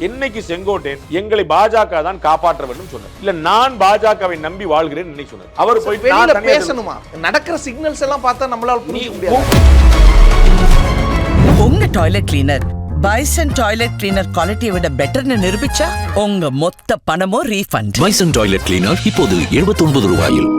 என்னைக்கு செங்கோட்டையன் எங்களை பாஜக தான் காப்பாற்ற வேண்டும் சொன்னார். இல்ல நான் பாஜகவை நம்பி வாழ்கிறேன் இன்னைக்கு சொன்னார். அவர் போய் வெளியில பேசணுமா? நடக்கிற சிக்னல்ஸ் எல்லாம் பார்த்தா நம்மளால புரிஞ்சுக்க முடியாது. உங்க toilet cleaner bison toilet cleaner குவாலிட்டியை விட பெட்டர்னு நிரூபிச்சா உங்க மொத்த பணமும் ரீஃபண்ட். பைசன் டாய்லெட் கிளீனர் இப்போது 79 ரூபாயில்.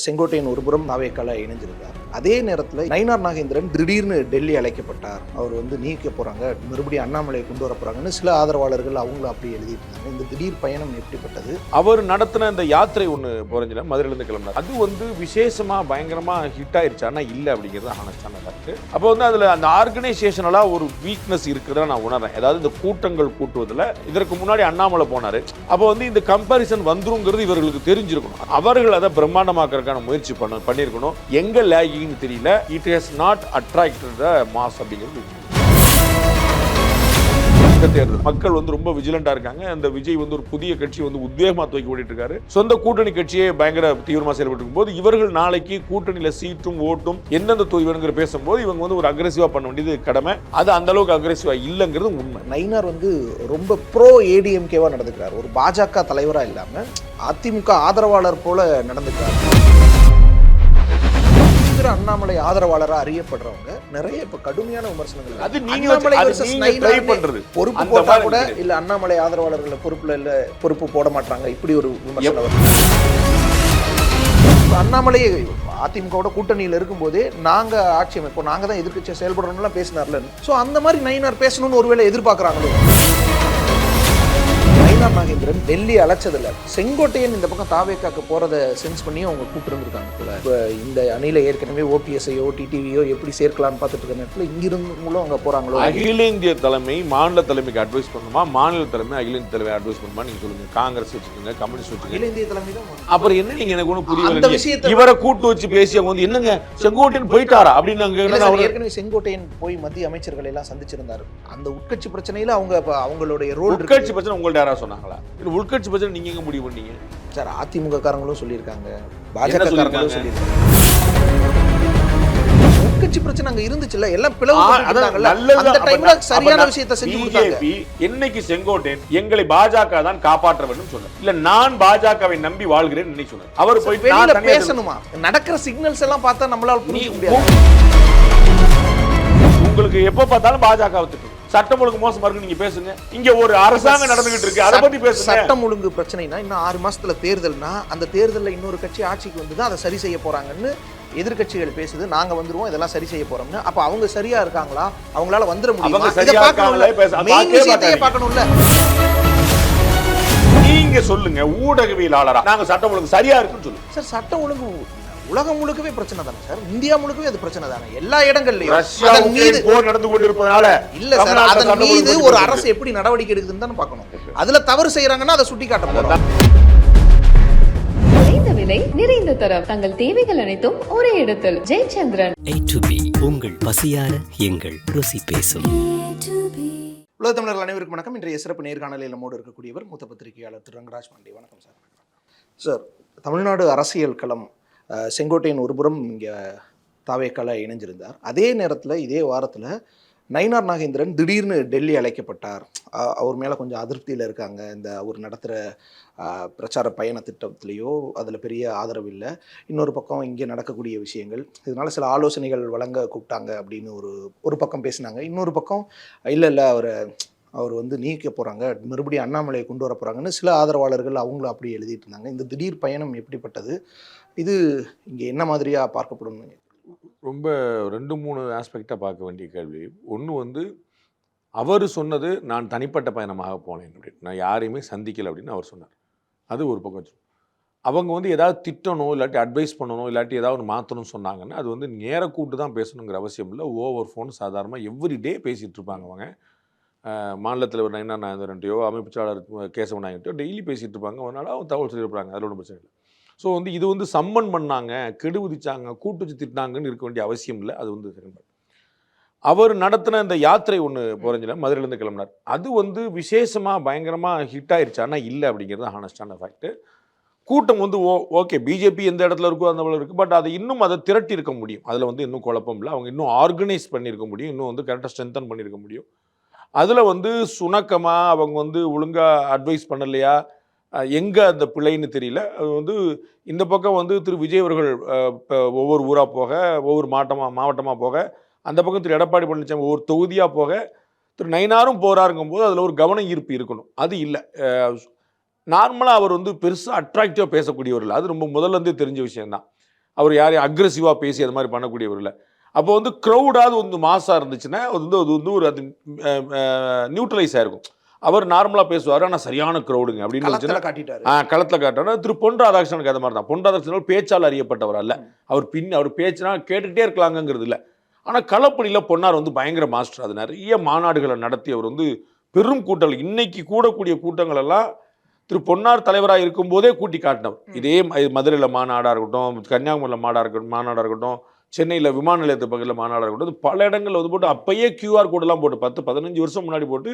செங்கோட்டையன் ஒருபுறம் தாவேக்கால இணைஞ்சிருந்தார். அதே நேரத்தில் நயினார் நாகேந்திரன் திடீர்னு டெல்லி அழைக்கப்பட்டார். அவர் நீக்க போறாங்க, மறுபடியும் அண்ணாமலையை கொண்டு வர போறாங்கன்னு சில ஆதரவாளர்கள் அவங்களும் அப்படி எழுதிட்டு இருந்தாங்க. இந்த திடீர் பயணம் எப்படிப்பட்டது? அவர் நடத்தின இந்த யாத்திரை ஒன்று போறீங்க மதுரையிலிருந்து கிளம்பினார். அது விசேஷமா பயங்கரமா ஹிட் ஆயிருச்சு. ஆனா இல்லை அப்படிங்கிறது ஆனஸ்டான ஃபேக்ட். அப்போ அதுல அந்த ஆர்கனைசேஷனலா ஒரு வீக்னஸ் இருக்குறத நான் உணர்றேன். அதாவது இந்த கூட்டங்கள் கூட்டுவதில் இதற்கு முன்னாடி அண்ணாமலை போனாரு. அப்போ இந்த கம்பாரிசன் வந்துருங்கிறது இவர்களுக்கு தெரிஞ்சிருக்கணும். அவர்கள் அதை பிரம்மாண்டமாக்குறதுக்கான முயற்சி பண்ணியிருக்கணும். எங்க லேகிங் தெரியல. It has not attracted the mass அப்படிங்கிறது. மக்கள் ரொம்ப விஜிலண்டா இருக்காங்க. அந்த விஜய் ஒரு புதிய கட்சி உத்வேகமா தூக்கி ஓடிட்டு இருக்காரு. சொந்த கூட்டணி கட்சியே பயங்கர தீவிரமா செயல்பட்டு இருக்கும்போது இவர்கள் நாளைக்கு கூட்டணியில சீட்டும் ஓட்டும் எந்தெந்த தொகுதி வேணுங்கிற பேசும்போது இவங்க ஒரு அக்ரெசிவா பண்ண வேண்டியது கடமை. அது அந்த அளவுக்கு அக்ரெசிவா இல்லைங்கிறது உண்மை. நயினார் ரொம்ப ப்ரோ ஏடிஎம்கேவா நடந்துக்கிறார். ஒரு பாஜக தலைவரா இல்லாம அதிமுக ஆதரவாளர் போல நடந்துக்கிறார். அண்ணாமலை ஆதரவாளரா அறியப்படுறவங்க நிறைய இப்ப கடுமையான விமர்சனங்கள். அது நீங்க ட்ரை பண்றது பொறுப்பு போட்டா கூட இல்ல அண்ணாமலை ஆதரவாளர்கள் பொறுப்புல இல்ல பொறுப்பு போட மாட்டாங்க, இப்படி ஒரு விமர்சனம். அண்ணாமலை அதிமுகவோட கூட்டணியில் இருக்கும்போதே நாங்க ஆட்சி அமைப்போம், நாங்க தான் எதிர்க்கட்சியை செயல்படுறோம்லாம் பேசினார்ல. சோ அந்த மாதிரி நயினார் பேசணும்னு ஒருவேளை எதிர்பார்க்கறாங்களோ? நயினார் நாகேந்திரன் டெல்லி அழைச்சதில்ல. செங்கோட்டையன் இந்த பக்கம் தாவேக்காக்கு போறதை சென்ஸ் பண்ணி அவங்க கூப்பிட்டுருந்துருக்காங்க போல. இப்போ இந்த அணியில ஏற்கனவே ஓபிஎஸ்ஐயோ டிடிவியோ எப்படி சேர்க்கலாம்னு பார்த்துட்டு இருக்க நேரத்தில் இங்கிருந்து மூலம் அங்கே போறாங்களோ? அகில இந்திய தலைமை மாநில தலைமைக்கு அட்வைஸ் பண்ணுமா, மாநில தலைமை அகில இந்திய தலைமை அட்வைஸ் பண்ணுமா? நீங்க சொல்லுங்க. காங்கிரஸ் வச்சுக்கோங்க, கம்யூனிஸ்ட் வச்சுக்கோங்க, அகில இந்திய தலைமை தான். அப்புறம் என்ன நீங்க எனக்கு ஒன்றும் புரியல. இவரை கூட்டு வச்சு பேசி அவங்க என்னங்க செங்கோட்டையன் போயிட்டாரா அப்படின்னு. ஏற்கனவே செங்கோட்டையன் போய் மத்திய அமைச்சர்களை எல்லாம் சந்திச்சிருந்தாரு. அந்த உட்கட்சி பிரச்சனையில அவங்களுடைய ரோல். உட்கட்சி பிரச்சனை உங்கள்ட்ட யாரா சொன்னாங்களா? உள்கட்சி பிரச்சனை நீங்க எங்க முடிவு பண்ணீங்க சார்? அதிமுக காரங்களும் சொல்லியிருக்காங்க, பாஜக காரங்களும் சொல்லியிருக்காங்க. உட்கட்சி பிரச்சனை அங்க இருந்துச்சுல, எல்லாம் பிளவு. அந்த டைம்ல சரியான விஷயத்தை செஞ்சு கொடுத்தாங்க. என்னைக்கு செங்கோட்டையன் எங்களை பாஜக தான் காப்பாற்ற வேண்டும் சொன்னார். இல்ல நான் பாஜகவை நம்பி வாழ்கிறேன் இன்னைக்கு சொன்னார். அவர் போய் வெளியில பேசணுமா? நடக்கிற சிக்னல்ஸ் எல்லாம் பார்த்தா நம்மளால புரிஞ்சுக்க முடியாது. உங்களுக்கு எப்ப பார்த்தாலும் பாஜக திட்டம் சட்டம் ஒழுங்கு மோசமா இருக்கு நீங்க பேசுங்க. இங்க ஒரு அரசாங்கம் நடந்துகிட்டு இருக்கு, அதை பத்தி பேசுங்க. சட்டம் ஒழுங்கு பிரச்சனைனா இன்னும் 6 மாசத்துல தேர்தல்னா அந்த தேர்தல்ல இன்னொரு கட்சி ஆட்சிக்கு வந்து அதை சரி செய்ய போறாங்கன்னு எதிர்கட்சிகள் பேசுது. நாங்க வந்துருவோம், இதெல்லாம் சரி செய்ய போறோம்னு. அப்ப அவங்க சரியா இருக்காங்களா? அவங்களால வந்துட முடியுமா? இத பார்க்கணும்ல. நீங்க சொல்லுங்க, ஊடகவியலாளரா நாங்க சட்டம் ஒழுங்கு சரியா இருக்குன்னு சொல்லுங்க. சார் சட்டம் ஒழுங்கு உலகம் முழுக்கவே பிரச்சனை தானே சார்? இந்தியா முழுக்கவே அது பிரச்சனை தானே? எல்லா இடங்கள்லயும் போர் நடந்து கொண்டிருப்பதனால இல்ல சார், அதன் மீது ஒரு அரசு எப்படி நடவடிக்கை எடுக்குதுன்னு தானே பார்க்கணும். அதுல தவறு செய்யறாங்கன்னா அதை சுட்டி காட்ட போறோம். குறைந்த விலை, நிறைந்த தரம், தங்கள் தேவைகள் அனைத்தும் ஒரே இடத்தில். ஜெயச்சந்திரன். A to B உங்கள் பசியார எங்கள் ருசி பேசும். உலக தமிழர்கள் அனைவருக்கும் வணக்கம். இன்றைய சிறப்பு நேர்காணலில் நம்மோடு இருக்கக்கூடியவர் மூத்த பத்திரிகையாளர் திரு ரங்கராஜ் பாண்டே. வணக்கம் சார். சார், தமிழ்நாடு அரசியல் களம் செங்கோட்டையன் ஒருபுறம் இங்கே தாவேக்கால இணைஞ்சிருந்தார். அதே நேரத்தில் இதே வாரத்தில் நயினார் நாகேந்திரன் திடீர்னு டெல்லி அழைக்கப்பட்டார். அவர் மேலே கொஞ்சம் அதிருப்தியில் இருக்காங்க. இந்த அவர் நடத்துகிற பிரச்சார பயண திட்டத்திலேயோ அதில் பெரிய ஆதரவு இல்லை. இன்னொரு பக்கம் இங்கே நடக்கக்கூடிய விஷயங்கள், இதனால் சில ஆலோசனைகள் வழங்க கூப்பிட்டாங்க அப்படின்னு ஒரு பக்கம் பேசினாங்க. இன்னொரு பக்கம் இல்லை அவர் நீக்க போகிறாங்க, மறுபடியும் அண்ணாமலையை கொண்டு வர போகிறாங்கன்னு சில ஆதரவாளர்கள் அவங்களும் அப்படி எழுதிட்டு இருந்தாங்க. இந்த திடீர் பயணம் எப்படிப்பட்டது? இது இங்கே என்ன மாதிரியாக பார்க்கப்படும்? ரொம்ப 2-3 ஆஸ்பெக்டாக பார்க்க வேண்டிய கேள்வி. ஒன்று அவர் சொன்னது நான் தனிப்பட்ட பயணமாக போனேன் அப்படின்னு, நான் யாரையுமே சந்திக்கலை அப்படின்னு அவர் சொன்னார். அது ஒரு பக்கம். அவங்க ஏதாவது திட்டணும், இல்லாட்டி அட்வைஸ் பண்ணணும், இல்லாட்டி ஏதாவது மாற்றணும்னு சொன்னாங்கன்னா அது நேர கூட்டு தான் பேசணுங்கிற அவசியம் இல்லை. ஓவர் ஃபோன் சாதாரணமாக எவ்ரிடே பேசிகிட்டு இருப்பாங்க. அவங்க மாநிலத்தில் ஒரு நயினார் நாகேந்திரன்ட்டையோ அமைப்பு செயலாளர் கேசவ நாயகன்ட்டையோ டெய்லி பேசிகிட்டு இருப்பாங்க. அதனால் அவங்க தகவல் சொல்லியிருப்பாங்க. அதில் ஒன்றும் பிரச்சனை இல்லை. ஸோ இது சம்மன் பண்ணாங்க, கெடு விதிச்சாங்க, கூட்டு வச்சு திட்டினாங்கன்னு இருக்க வேண்டிய அவசியம் இல்லை. அது செகண்ட் பார்ட். அவர் நடத்தின இந்த யாத்திரை ஒன்று போகிறேன் மதுரையிலேருந்து கிளம்பினார். அது விசேஷமாக பயங்கரமாக ஹிட் ஆயிடுச்சு. ஆனால் இல்லை அப்படிங்கிறது ஹானஸ்டான ஃபேக்ட்டு. கூட்டம் ஓகே, பிஜேபி எந்த இடத்துல இருக்கோ அந்த அளவு இருக்குது. பட் அதை திரட்டி இருக்க முடியும். அதில் இன்னும் குழப்பம் இல்லை. அவங்க இன்னும் ஆர்கனைஸ் பண்ணியிருக்க முடியும், இன்னும் கரெக்டாக ஸ்ட்ரென்தன் பண்ணியிருக்க முடியும். அதில் வந்து சுணக்கமாக அவங்க வந்து ஒழுங்காக அட்வைஸ் பண்ணலையா, எங்கே அந்த பிழைன்னு தெரியல. அது வந்து இந்த பக்கம் வந்து திரு விஜய் அவர்கள் இப்போ ஒவ்வொரு ஊராக போக, ஒவ்வொரு மாவட்டமாக போக, அந்த பக்கம் திரு எடப்பாடி பழனிசாமி ஒவ்வொரு தொகுதியாக போக, திரு நயினாரும் போகிறாருங்கும்போது அதில் ஒரு கவன ஈர்ப்பு இருக்கணும். அது இல்லை. நார்மலாக அவர் வந்து பெருசாக அட்ராக்டிவாக பேசக்கூடியவர் இல்லை. அது ரொம்ப முதல்லேருந்தே தெரிஞ்ச விஷயம்தான். அவர் யாரையும் அக்ரெசிவாக பேசி அது மாதிரி பண்ணக்கூடியவர் இல்லை. அப்போ வந்து க்ரௌடாவது வந்து மாசாக இருந்துச்சுன்னா அது வந்து ஒரு அது நியூட்ரலைஸ் ஆயிருக்கும். அவர் நார்மலாக பேசுவார், ஆனால் சரியான க்ரௌடுங்க அப்படின்னு களத்தில் காட்டாரு. திரு பொன் ராதாகிருஷ்ணனுக்கு அது மாதிரி தான். பொன் ராதாகிருஷ்ணன் பேச்சால் அறியப்பட்டவர் அல்ல. அவர் பேச்சுனா கேட்டுக்கிட்டே இருக்கலாங்கிறது இல்லை. ஆனால் களப்பணியில் பொன்னார் வந்து பயங்கர மாஸ்டர். அது நிறைய மாநாடுகளை நடத்தி அவர் வந்து பெரும் கூட்டங்கள், இன்னைக்கு கூடக்கூடிய கூட்டங்கள் எல்லாம் திரு பொன்னார் தலைவராக இருக்கும்போதே கூட்டி காட்டினவர். இதே மதுரையில் மாநாடாக இருக்கட்டும், கன்னியாகுமரியில் மாநாடாக இருக்கட்டும், சென்னையில் விமான நிலையத்து பக்கத்தில் மாநாடாக இருக்கட்டும், பல இடங்களில் வந்து போட்டு அப்பயே QR கோடெல்லாம் போட்டு 10-15 வருஷம் முன்னாடி போட்டு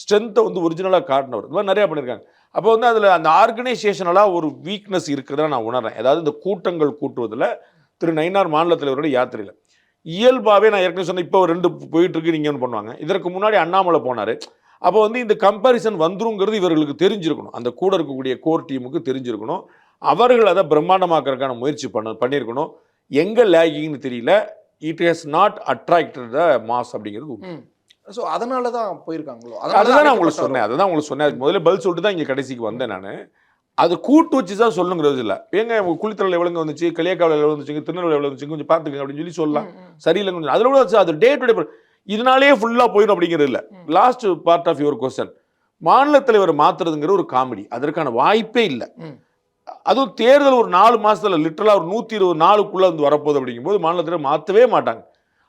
ஸ்ட்ரென்த்தை வந்து ஒரிஜினலாக காட்டினவர். இது மாதிரி நிறையா பண்ணியிருக்காங்க. அப்போ வந்து அதில் அந்த ஆர்கனைசேஷனலாக ஒரு வீக்னஸ் இருக்கிறதா நான் உணர்றேன். அதாவது இந்த கூட்டங்கள் கூட்டுவதில் திரு நயினார் மாநில தலைவரோட யாத்திரையில் இயல்பாகவே நான் ஏற்கனவே சொன்னேன், இப்போ 2 போயிட்டுருக்கு, நீங்கள் ஒன்று பண்ணுவாங்க. இதற்கு முன்னாடி அண்ணாமலை போனார். அப்போ வந்து இந்த கம்பேரிசன் வந்துருங்கிறது இவர்களுக்கு தெரிஞ்சிருக்கணும். அந்த கூட இருக்கக்கூடிய கோர் டீமுக்கு தெரிஞ்சிருக்கணும். அவர்கள் அதை பிரம்மாண்டமாக்குறதுக்கான முயற்சி பண்ணியிருக்கணும். எங்கே லேகிங்னு தெரியல. It has not attracted the mass அப்படிங்கிறது. ஸோ அதனால தான் போயிருக்காங்களோ? அதுதான் நான் உங்களுக்கு சொன்னேன். முதல்ல பதில் சொல்லிட்டு தான் இங்கே கடைசிக்கு வந்தேன் நான். அது கூட்டு வச்சு தான் சொல்லணுங்கிறது இல்லை. ஏங்க குளித்தலை எவ்வளோங்க வந்துச்சு, களியக்காவில் எவ்வளோ வந்துச்சுங்க, திருநெல்வேலி எவ்வளோ வந்துச்சு, கொஞ்சம் பார்த்துக்கங்க அப்படின்னு சொல்லலாம். சரியில்லைங்க கொஞ்சம் அதில் கூட அது டே டு டே இதனாலே ஃபுல்லாக போயிடும் அப்படிங்கிறது இல்லை. Last part of your question, மாநில தலைவரை மாற்றுறதுங்கிற ஒரு காமெடி, அதற்கான வாய்ப்பே இல்லை. அதுவும் தேர்தல் ஒரு 4 மாதத்தில் லிட்டரலாக ஒரு 120 நாளுக்குள்ளே வந்து வரப்போகுது அப்படிங்கும்போது மாநில தலைவர் மாற்றவே மாட்டாங்க.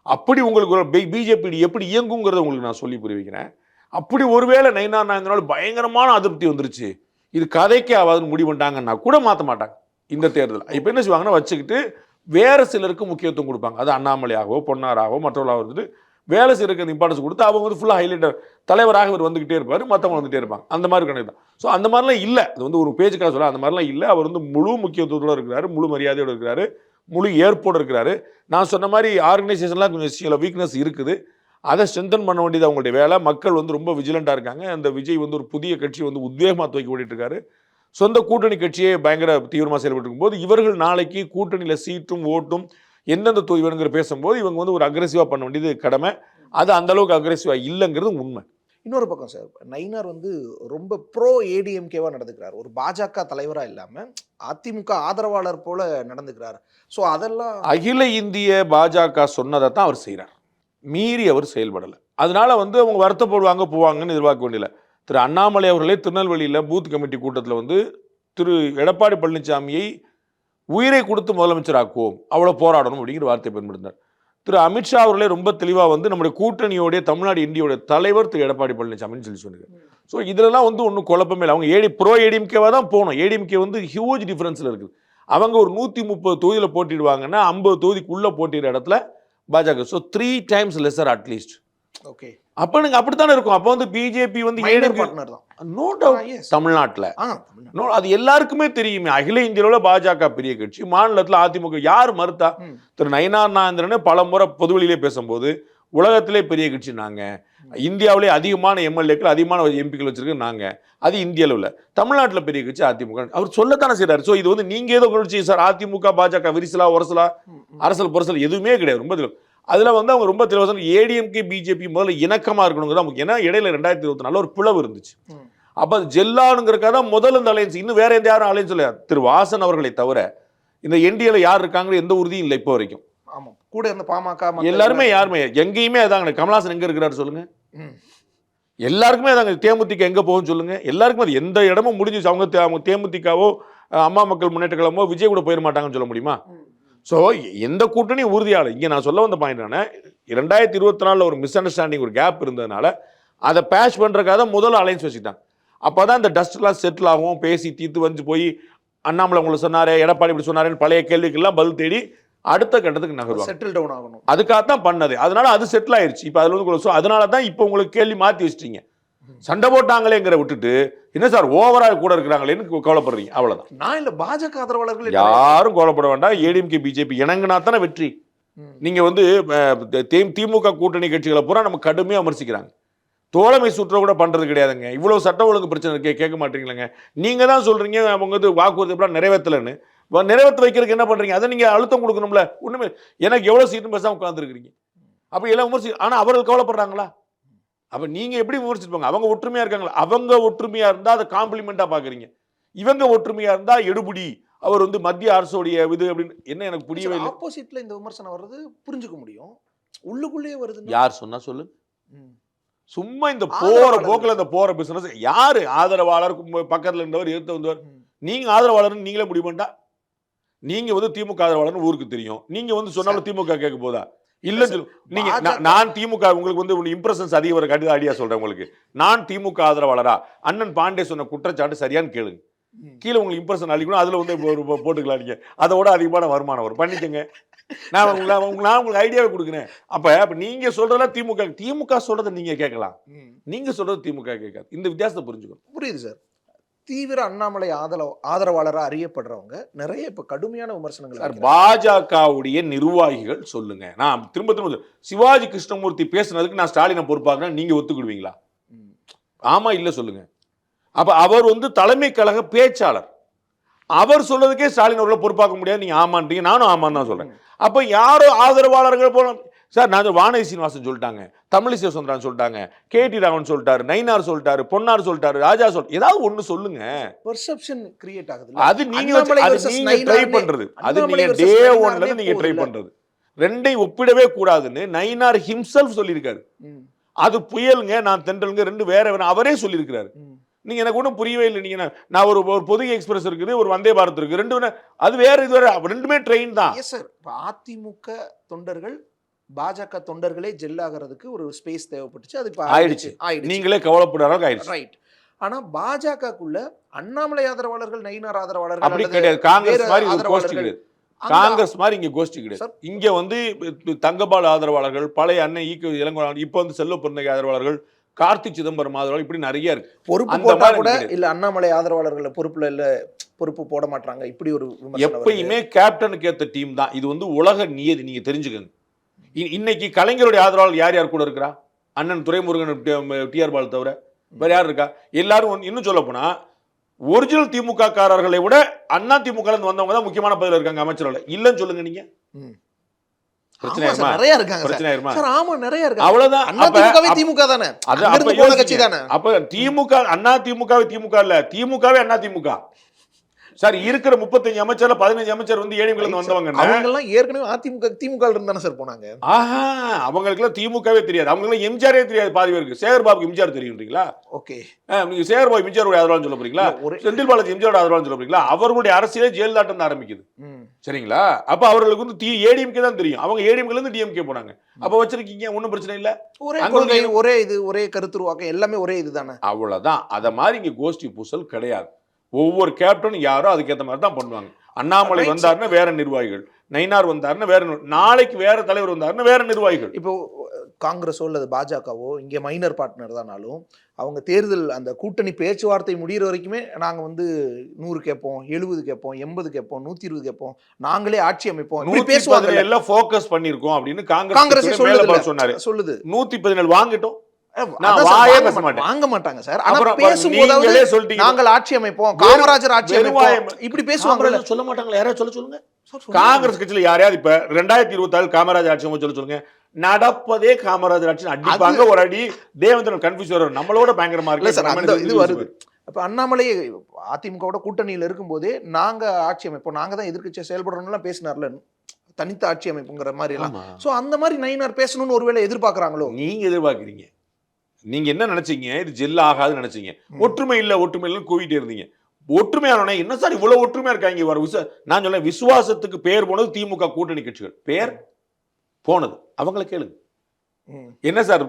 அப்படி உங்களுக்கு ஒரு பிஜேபி எப்படி இயங்குங்கிறத உங்களுக்கு நான் சொல்லி புரிய வைக்கிறேன். அப்படி ஒருவேளை நயினார் நாயகனால் பயங்கரமான அதிருப்தி வந்துருச்சு, இது கதைக்கே ஆகாதுன்னு முடிவு பண்ணிட்டாங்கன்னா கூட மாற்ற மாட்டாங்க இந்த தேர்தல். இப்போ என்ன செய்வாங்கன்னா வச்சுக்கிட்டு வேறு சிலருக்கு முக்கியத்துவம் கொடுப்பாங்க. அது அண்ணாமலையாகவோ பொன்னாராகவோ மற்றவர்களாக வந்துட்டு வேலை செய்யறதுக்கு இம்பார்ட்டன்ஸ் கொடுத்து அவங்க வந்து ஃபுல்லாக ஹைலைட்டர் தலைவராக இவர் வந்துக்கிட்டே இருப்பார், மற்றவங்க வந்துகிட்டே இருப்பாங்க. அந்த மாதிரி கணக்கு தான். ஸோ அந்த மாதிரிலாம் இல்லை. அது வந்து ஒரு பேஜுக்காக சொல்ல அந்த மாதிரிலாம் இல்லை. அவர் வந்து முழு முக்கியத்துவத்தோடு இருக்கிறாரு, முழு மரியாதையோடு இருக்கிறாரு, முழு ஏற்போடு இருக்கிறாரு. நான் சொன்ன மாதிரி ஆர்கனைசேஷன்லாம் கொஞ்சம் சில வீக்னஸ் இருக்குது. அதை ஸ்ட்ரென்தன் பண்ண வேண்டியது அவங்களுடைய வேலை. மக்கள் வந்து ரொம்ப விஜிலண்டாக இருக்காங்க. அந்த விஜய் வந்து ஒரு புதிய கட்சி வந்து உத்வேகமாக தூக்கி ஓடிட்டு இருக்காரு. சொந்த கூட்டணி கட்சியே பயங்கர தீவிரமாக செயல்பட்டு இருக்கும்போது இவர்கள் நாளைக்கு கூட்டணியில் சீட்டும் ஓட்டும் எந்தெந்த தொகுதி வேணுங்கிற பேசும்போது இவங்க வந்து ஒரு அக்ரெசிவாக பண்ண வேண்டியது கடமை. அது அந்தளவுக்கு அக்ரெசிவாக இல்லைங்கிறது உண்மை. இன்னொரு பக்கம் சார், நயினார் வந்து ரொம்ப ப்ரோ ஏடிஎம்கேவாக நடந்துக்கிறார். ஒரு பாஜக தலைவராக இல்லாமல் அதிமுக ஆதரவாளர் போல நடந்துக்கிறார். ஸோ அதெல்லாம் அகில இந்திய பாஜக சொன்னதை தான் அவர் செய்கிறார், மீறி அவர் செயல்படலை. அதனால வந்து அவங்க வருத்தப்படுவாங்க போவாங்கன்னு எதிர்பார்க்க வேண்டியதில்லை. திரு அண்ணாமலை அவர்களே திருநெல்வேலியில் பூத் கமிட்டி கூட்டத்தில் வந்து திரு எடப்பாடி பழனிசாமியை உயிரை கொடுத்து முதலமைச்சராக்குவோம், அவ்வளோ போராடணும் அப்படிங்கிற வார்த்தை பயன்படுத்தினார். திரு அமித்ஷா அவர்களே ரொம்ப தெளிவாக வந்து நம்முடைய கூட்டணியோடைய தமிழ்நாடு இந்தியோடைய தலைவர் திரு எடப்பாடி பழனிசாமின்னு சொல்லி சொன்னாங்க. ஸோ இதெல்லாம் வந்து ஒன்றும் குழப்பமே இல்லை. அவங்க ப்ரோ ஏடிஎம்கேவாக தான் போகணும். ஏடிஎம்கே வந்து ஹியூஜ் டிஃப்ரென்ஸில் இருக்குது. அவங்க ஒரு 130 தொகுதியில் போட்டிடுவாங்கன்னா 50 தொகுதிக்குள்ளே போட்டிடுற இடத்துல பாஜக. So 3 times lesser at least. Okay, அப்போ நீங்கள் அப்படித்தானே இருக்கும். அப்போ வந்து பிஜேபி வந்து நோ டவுட் தமிழ்நாட்டில் அது எல்லாருக்குமே தெரியுமே. அகில இந்தியாவில் பாஜக பெரிய கட்சி, மாநிலத்தில் அதிமுக. யார் மறுத்தா? திரு நயினார் நாகேந்திரனே பல முறை பொதுவெளியிலே பேசும்போது உலகத்திலே பெரிய கட்சி நாங்கள், இந்தியாவிலே அதிகமான எம்எல்ஏக்கள் அதிகமான எம்பிக்கள் வச்சிருக்கு நாங்கள், அது இந்திய அளவில். தமிழ்நாட்டில் பெரிய கட்சி அதிமுக. அவர் சொல்லத்தானே செய்கிறார். ஸோ இது வந்து நீங்கள் ஏதோ கட்சி சார் அதிமுக பாஜக விரிசலா உரசலா அரசல் புரசல் எதுவுமே கிடையாது. ரொம்ப தெளிவு. அதில் வந்து அவங்க ரொம்ப தெளிவாக ஏடிஎம்கே பிஜேபி முதல்ல இணக்கமாக இருக்கணுங்கிறதா முக்கியம். ஏன்னா இடையில 2024 ஒரு பிளவு இருந்துச்சு. அப்போ அது ஜெல்லானுங்கிறக்காக தான் முதல் இந்த அலையன்ஸ். இன்னும் வேற எந்த யாரும் அலையன்ஸ் இல்லை. திரு வாசன் அவர்களை தவிர இந்த என்டிஏல யார் இருக்காங்க எந்த உறுதியும் இல்லை இப்போ வரைக்கும். ஆமாம், கூட இருந்த பாமக எல்லாருமே யாருமே எங்கேயுமே அதாங்க. கமலஹாசன் எங்கே இருக்கிறாரு சொல்லுங்க? எல்லாருக்குமே அதாங்க. தேமுதிக எங்கே போகும்னு சொல்லுங்க? எல்லாருக்குமே அது எந்த இடமும் முடிஞ்சிச்சு. அவங்க தேமுதிகவோ அம்மா மக்கள் முன்னேற்ற கழகமோ விஜய் கூட போயிட மாட்டாங்கன்னு சொல்ல முடியுமா? ஸோ எந்த கூட்டணியும் உறுதியாளர். இங்கே நான் சொல்ல வந்த பாயிண்ட் என்ன, 2024 ஒரு மிஸ் அண்டர்ஸ்டாண்டிங் ஒரு கேப் இருந்ததுனால அதை பேட்ச் பண்ணுறதுக்காக தான் முதல்ல அலைன்ஸ் வச்சுக்கிட்டாங்க. அப்போ தான் இந்த டஸ்ட்லாம் செட்டில் ஆகும், பேசி தீர்த்து வந்து போய் அண்ணாமலை உங்களை சொன்னார், எடப்பாடி இப்படி சொன்னாருன்னு பழைய கேள்விக்கெல்லாம் பதில் தேடி அடுத்த கட்டத்துக்கு நகருவாங்க. செட்டில் டவுன் ஆகணும். அதுக்காக தான் பண்ணது. அதனால அது செட்டில் ஆயிடுச்சு. இப்போ அதில் வந்து அதனால தான் இப்போ உங்களுக்கு கேள்வி மாற்றி வச்சிட்டீங்க. சண்டை போட்டாங்களேங்கிற விட்டுட்டு என்ன சார் ஓவராக கூட இருக்கிறாங்களேன்னு கவலைப்படுறீங்க. அவ்வளோதான். நான் இல்லை, பாஜக ஆதரவாளர்கள் யாரும் கவலைப்பட வேண்டாம். ஏடிஎம்கே பிஜேபி இணங்கினா தானே வெற்றி. நீங்கள் வந்து திமுக கூட்டணி கட்சிகளை பூரா நம்ம கடுமையாக விமர்சிக்கிறாங்க. தோழமை சுற்ற கூட பண்றது கிடையாதுங்க. இவ்வளவு சட்ட ஒழுங்கு பிரச்சனை இருக்கே, கேட்க மாட்டீங்களேங்க. நீங்க தான் சொல்றீங்க அவங்க வந்து வாக்குறுதி நிறைவேற்றலன்னு. நிறைவேற்ற வைக்கிறதுக்கு என்ன பண்றீங்க? அதை நீங்க அழுத்தம் கொடுக்கணும்ல. ஒண்ணுமே எனக்கு எவ்வளவு சீட்டு பேசாம உட்கார்ந்துருக்கீங்க. அப்ப எல்லாம் விமர்சி, ஆனா அவர்கள் கவலைப்படுறாங்களா? அப்ப நீங்க எப்படி விமர்சிப்பாங்க? அவங்க ஒற்றுமையா இருக்காங்களா? அவங்க ஒற்றுமையா இருந்தா அதை காம்ப்ளிமெண்டா பாக்குறீங்க. இவங்க ஒற்றுமையா இருந்தா எடுபடி, அவர் வந்து மத்திய அரசுடைய இது அப்படின்னு என்ன எனக்கு புரியவே இல்லை. ஆப்போசிட்ல இந்த விமர்சனம் வர்றது புரிஞ்சுக்க முடியும். உள்ளுக்குள்ளேயே வருது. யார் சொன்னா சொல்லு. சும்மா இந்த போற போக்குல இந்த போற பிசினஸ் யாரு ஆதரவாளர் பக்கத்துல இருந்தவர் எதிர்த்து வந்தவர்? நீங்க ஆதரவாளர் நீங்களே முடிவு பண்ணிட்டா நீங்க வந்து திமுக ஆதரவாளர்னு ஊருக்கு தெரியும். நீங்க வந்து சொன்னாலும் திமுக கேட்க போதா? இல்ல நீங்க நான் திமுக உங்களுக்கு வந்து இம்ப்ரெஷன்ஸ் அதிகம் வர கண்டிப்பா ஐடியா சொல்றேன் உங்களுக்கு. நான் திமுக ஆதரவாளரா? அண்ணன் பாண்டே சொன்ன குற்றச்சாட்டு சரியான்னு கேளுங்க. கீழே உங்களுக்கு இம்ப்ரெஷன் அளிக்கணும், அதுல வந்து போட்டுக்கலாம். நீங்க அதோட அதிகமான வருமானம் வரும், பண்ணிக்கங்க. நான் உங்களுக்கு ஐடியாவை கொடுக்குறேன். அப்ப நீங்க சொல்றதெல்லாம் திமுக சொல்றதை நீங்க கேட்கலாம், நீங்க சொல்றது திமுக கேட்காது. இந்த வித்தியாசத்தை புரிஞ்சுக்கணும். புரியுது சார். தீவிர அண்ணாமலை ஆதரவாளராக அறியப்படுறவங்க நிறைய இப்ப கடுமையான விமர்சனங்கள். பாஜகவுடைய நிர்வாகிகள் சொல்லுங்க. நான் திரும்ப சிவாஜி கிருஷ்ணமூர்த்தி பேசுனதுக்கு நான் ஸ்டாலினை பொறுப்பாக்குறேன், நீங்க ஒத்துக்கிடுவீங்களா? ஆமா இல்ல சொல்லுங்க. அப்ப அவர் வந்து தலைமை கழக பேச்சாளர், அவர் சொல்றதுக்கே ஸ்டாலின் அவர்களை பொறுப்பாக்க முடியாது, நீங்க ஆமான்றீங்க, நானும் ஆமான்னு தான் சொல்றேன். அப்ப யாரோ ஆதரவாளர்கள் போல சார், நான் வானதி சீனிவாசன் சொல்லிட்டாங்க, தமிழிசை சுந்தரன் சொல்லிட்டாங்க, கேடி ராமன் சொல்லிட்டாரு, நயினார் சொல்லிட்டாரு, பொன்னார் சொல்லிட்டாரு, ராஜா ஏதாவது ஒண்ணு சொல்லுங்க. பெர்செப்ஷன் கிரியேட் ஆகுது. அது நீங்க ட்ரை பண்றது, அது நீங்க டே ஒன்ல இருந்து நீங்க ட்ரை பண்றது. ரெண்டையும் ஒப்பிடவே கூடாதுன்னு நயினார் ஹிம்செல்ஃப் சொல்லியிருக்காரு. அது புயலுங்க, நான் தென்றலுங்க, ரெண்டு வேற வேற அவரே சொல்லியிருக்கிறாரு. நீங்க எனக்கு ஒன்றும் புரியவே இல்லை. நீங்க நான் ஒரு பொதிகை எக்ஸ்பிரஸ் இருக்குது, ஒரு வந்தே பாரத் இருக்கு, ரெண்டு அது வேற இது வேற, ரெண்டுமே ட்ரெயின் தான். அதிமுக தொண்டர்கள் பாஜக தொண்டர்களே ஜெல் ஆகிறதுக்கு ஒரு ஸ்பேஸ் தேவைப்பட்டுச்சு, அது ஆயிடுச்சு. நீங்களே கவலைப்படுற அளவுக்கு ஆயிடுச்சு. ரைட். ஆனா பாஜகக்குள்ள அண்ணாமலை ஆதரவாளர்கள், நயினார் ஆதரவாளர்கள் அப்படி கிடையாது. காங்கிரஸ் மாதிரி ஒரு கோஷ்டி கிடையாது. காங்கிரஸ் மாதிரி இங்க கோஷ்டி கிடையாது. இங்க வந்து தங்கபால் ஆதரவாளர்கள், பழைய அண்ணன் ஈக்கு இளங்கோவன், இப்ப வந்து செல்வ பிறந்தகை ஆதரவாளர்கள், கார்த்தி சிதம்பரம் ஆதரவாளர்கள், இப்படி நிறைய இருக்கு. பொறுப்பு போட்டா கூட இல்ல அண்ணாமலை ஆதரவாளர்கள் பொறுப்புல இல்ல, பொறுப்பு போட மாட்டாங்க, இப்படி ஒரு எப்பயுமே கேப்டனுக்கு ஏத்த டீம் தான். இது வந்து உலக நியதி, நீங்க தெரிஞ்சுக்கங்க. இன்னைக்கு கலைஞருடைய ஆதரவாளர் யார் யார் கூட இருக்கிறா? அண்ணன் துரைமுருகன், டிஆர் பால் தவிர வேற யார் இருக்கா? எல்லாரும் இன்னும் சொல்ல போனா ஒரிஜினல் திமுக காரர்களை விட அண்ணா திமுக வந்தவங்க தான் முக்கியமான பதவியில் இருக்காங்க, அமைச்சர்கள். இல்லன்னு சொல்லுங்க நீங்க. நிறைய இருக்காங்க. அவ்வளவுதான். திமுக தானே, அப்ப திமுக அண்ணா திமுக திமுக இல்ல, திமுகவே அண்ணா திமுக. சார், இருக்கிற 35 அமைச்சர்ல 15 அமைச்சர் வந்து ஏடிஎம்ல இருந்து வந்தவங்க. அவங்க எல்லாம் ஏற்கனவே அதிமுக திமுக இருந்தானே சார் போனாங்க. ஆஹா, அவங்களுக்கு எல்லாம் திமுகவே தெரியாது, அவங்களுக்கு எல்லாம் எம்ஜிஆரே தெரியாது. பாதி பேருக்கு சேகர் பாபுக்கு எம்ஜிஆர் தெரியும்ன்றீங்களா? ஓகே, நீங்க சேகர் பாபு எம்ஜிஆர் ஆதரவாளர் சொல்ல போறீங்களா? செந்தில் பாலாஜி எம்ஜிஆர் ஆதரவாளர் சொல்ல போறீங்களா? அவர்களுடைய அரசியலே ஜெயலலிதா ஆரம்பிக்குது. சரிங்களா? அப்ப அவர்களுக்கு வந்து ஏடிஎம்கே தான் தெரியும். அவங்க ஏடிஎம்கே இருந்து டிஎம்கே போனாங்க. அப்ப வச்சிருக்கீங்க, ஒன்னும் பிரச்சனை இல்ல. ஒரே இது, ஒரே கருத்துருவாக்கம், எல்லாமே ஒரே இதுதானே. அவ்வளவுதான். அத மாதிரி இங்க கோஷ்டி பூசல் கிடையாது. ஒவ்வொரு கேப்டனும் யாரோ அதுக்கேற்ற மாதிரி தான் பண்ணுவாங்க. அண்ணாமலை வந்தாருன்னா வேற நிர்வாகிகள், நயினார் வந்தாருன்னா வேற, நாளைக்கு வேற தலைவர் வந்தாருன்னா வேற நிர்வாகிகள். இப்போ காங்கிரஸோ அல்லது பாஜகவோ இங்கே மைனர் பார்ட்னர் தானாலும் அவங்க தேர்தல் அந்த கூட்டணி பேச்சுவார்த்தை முடிகிற வரைக்குமே நாங்கள் வந்து 100 கேட்போம், 70 கேட்போம், 80 கேட்போம், 120 கேட்போம், நாங்களே ஆட்சி அமைப்போம், பேசுவாங்க. எல்லாம் ஃபோக்கஸ் பண்ணிருக்கோம் அப்படின்னு காங்கிரஸ் சொல்லுது. 117 வாங்கிட்டோம், வாங்க மாட்டாங்க சார். ஆனா பேசும்போது நாங்கள் ஆட்சி அமைப்போம், காமராஜர் ஆட்சி அமைப்போம், இப்படி பேசுவாங்க. சொல்ல மாட்டாங்களா? யாராவது சொல்லுங்க. காங்கிரஸ் கட்சியில யாரையாவது இப்ப 2024 காமராஜர் ஆட்சி அமைச்சு சொல்லுங்க. நடப்பதே காமராஜர் ஆட்சி அடிப்பாங்க. ஒரு அடி தேவேந்திரன் கன்ஃபியூஸ் வரும், நம்மளோட பயங்கரமா இருக்கு. இது வருது. அப்ப அண்ணாமலை அதிமுக கூட்டணியில இருக்கும் போதே நாங்க ஆட்சி அமைப்போம், நாங்க தான் எதிர்க்கட்சியா செயல்படுறோம்னு பேசினார்ல, தனித்த ஆட்சி அமைப்புங்கிற மாதிரி எல்லாம். சோ அந்த மாதிரி நயினார் பேசணும்னு ஒருவேளை எதிர்பார்க்கறாங்களோ? நீங்க எதிர்பார்க்கறீங்க. நீங்க என்ன நினைச்சீங்க? இது ஜெல் ஆகாதுன்னு நினைச்சீங்க. ஒற்றுமை இல்ல கூவிட்டே இருந்தீங்க. ஒற்றுமையான என்ன சார் இவ்வளவு ஒற்றுமையா இருக்காங்க? நான் சொல்ல விசுவாசத்துக்கு பேர் போனது திமுக கூட்டணி கட்சிகள் பேர் போனது. அவங்கள கேளுங்க. என்ன சார்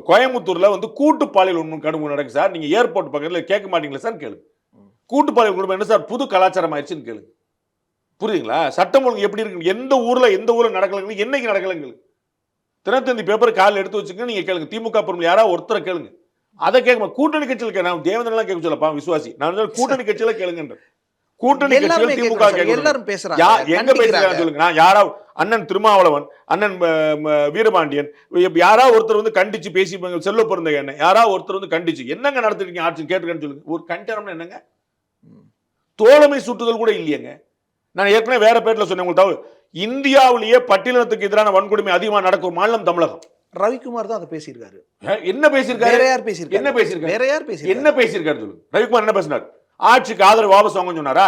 கோயம்புத்தூர்ல வந்து கூட்டுப்பாலியல் ஒன்று கடுமை நடக்கு சார், நீங்க ஏர்போர்ட் பக்கத்துல கேட்க மாட்டீங்களா சார்? கேளுங்க. கூட்டுப்பாலியல் குடும்பம் என்ன சார் புது கலாச்சாரம் ஆயிடுச்சுன்னு கேளுங்க. புரியுதுங்களா? சட்டம் ஒழுங்கு எப்படி இருக்கு, எந்த ஊர்ல நடக்கலங்க, என்னைக்கு நடக்கலங்க. தினத்தந்தி பேப்பர் காலில் எடுத்து வச்சுக்க, நீங்க கேளுங்க. திமுக பொறுமை யாராவது ஒருத்தரை கேளுங்க. அதை கேட்க கூட்டணி கட்சியில் நான் தேவேந்திரன் கேட்க சொல்லப்பா விசுவாசி, நான் கூட்டணி கட்சியில கேளுங்க. கூட்டணி கட்சிகள் திமுக எல்லாரும் பேசுறாங்க. எங்க பேசுறாங்க சொல்லுங்க. நான் யாராவது அண்ணன் திருமாவளவன், அண்ணன் வீரபாண்டியன், யாராவது ஒருத்தர் வந்து கண்டிச்சு பேசி செல்ல பிறந்த என்ன யாராவது ஒருத்தர் வந்து கண்டிச்சு என்னங்க நடத்திருக்கீங்க ஆட்சி கேட்டுக்கன்னு சொல்லுங்க. ஒரு கண்டனம்னா என்னங்க? தோழமை சுட்டுதல் கூட இல்லையங்க. நான் ஏற்கனவே வேற பேர்ல சொன்னேன் உங்களுக்கு. இந்தியாவிலேயே பட்டியலினத்துக்கு எதிரான வன்கொடுமை அதிகமாக நடக்கும் மாநிலம் தமிழகம். ரவிக்குமார் தான் அதை பேசியிருக்காரு. என்ன பேசியிருக்காரு? வேற யார் பேசியிருக்காரு? என்ன பேசியிருக்காரு? வேற யார் பேசியிருக்காரு? என்ன பேசியிருக்காரு சொல்லுங்க. ரவிக்குமார் என்ன பேசினார்? ஆட்சிக்கு ஆதரவு வாபஸ் வாங்க சொன்னாரா?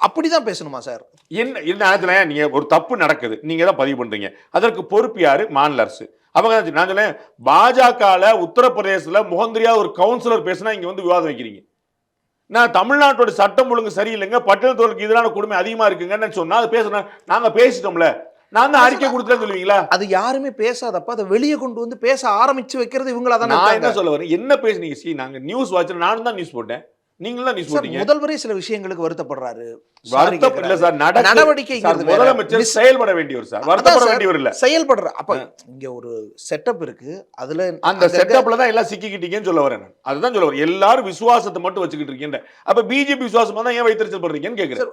அப்படிதான் பேசணுமா சார்? என்ன நீங்க ஒரு தப்பு நடக்குது, நீங்க தான் பதிவு பண்றீங்க, அதற்கு பொறுப்பு யாரு? மாநில அரசு. அவங்க நான் சொன்னேன், பாஜக உத்தரப்பிரதேசத்துல முகந்திரியா ஒரு கவுன்சிலர் பேசினா இங்க வந்து விவாதம் வைக்கிறீங்க. நான் தமிழ்நாட்டோட சட்டம் ஒழுங்கு சரியில்லைங்க, பட்டியலினத்தோருக்கு எதிரான கொடுமை அதிகமா இருக்குங்கன்னு சொன்னா அது பேசுறேன். நாங்க பேசிட்டோம்ல, நான் தான் அறிக்கை கொடுத்துட்டேன்னு சொல்லுவீங்களா? அது யாருமே பேசாதப்ப அதை வெளியே கொண்டு வந்து பேச ஆரம்பிச்சு வைக்கிறது இவங்களா தானே. நான் என்ன சொல்ல வரேன், என்ன பேசுனீங்க? நாங்க நியூஸ் வாட்சர், நானும் தான் நியூஸ் போட்டேன், நீங்களும் தான் நியூஸ் போட்டீங்க. முதல்வரே சில விஷயங்களுக்கு வருத்தப்படுறாரு. வருத்தப்படல சார், நடவடிக்கை முதலமைச்சர் செயல்பட வேண்டியவர் சார், வருத்தப்பட வேண்டியவர் இல்ல, செயல்படுற. அப்ப இங்க ஒரு செட்டப் இருக்கு, அதுல அந்த செட்டப்ல தான் எல்லாம் சிக்கிக்கிட்டீங்கன்னு சொல்ல வரேன். அதுதான் சொல்ல வரேன், எல்லாரும் விசுவாசத்தை மட்டும் வச்சுக்கிட்டு இருக்கீங்க. அப்ப பிஜேபி விசுவாசமா தான் ஏன் வைத்தறிச்சல் பண்றீங்கன்னு கேக்குறேன்.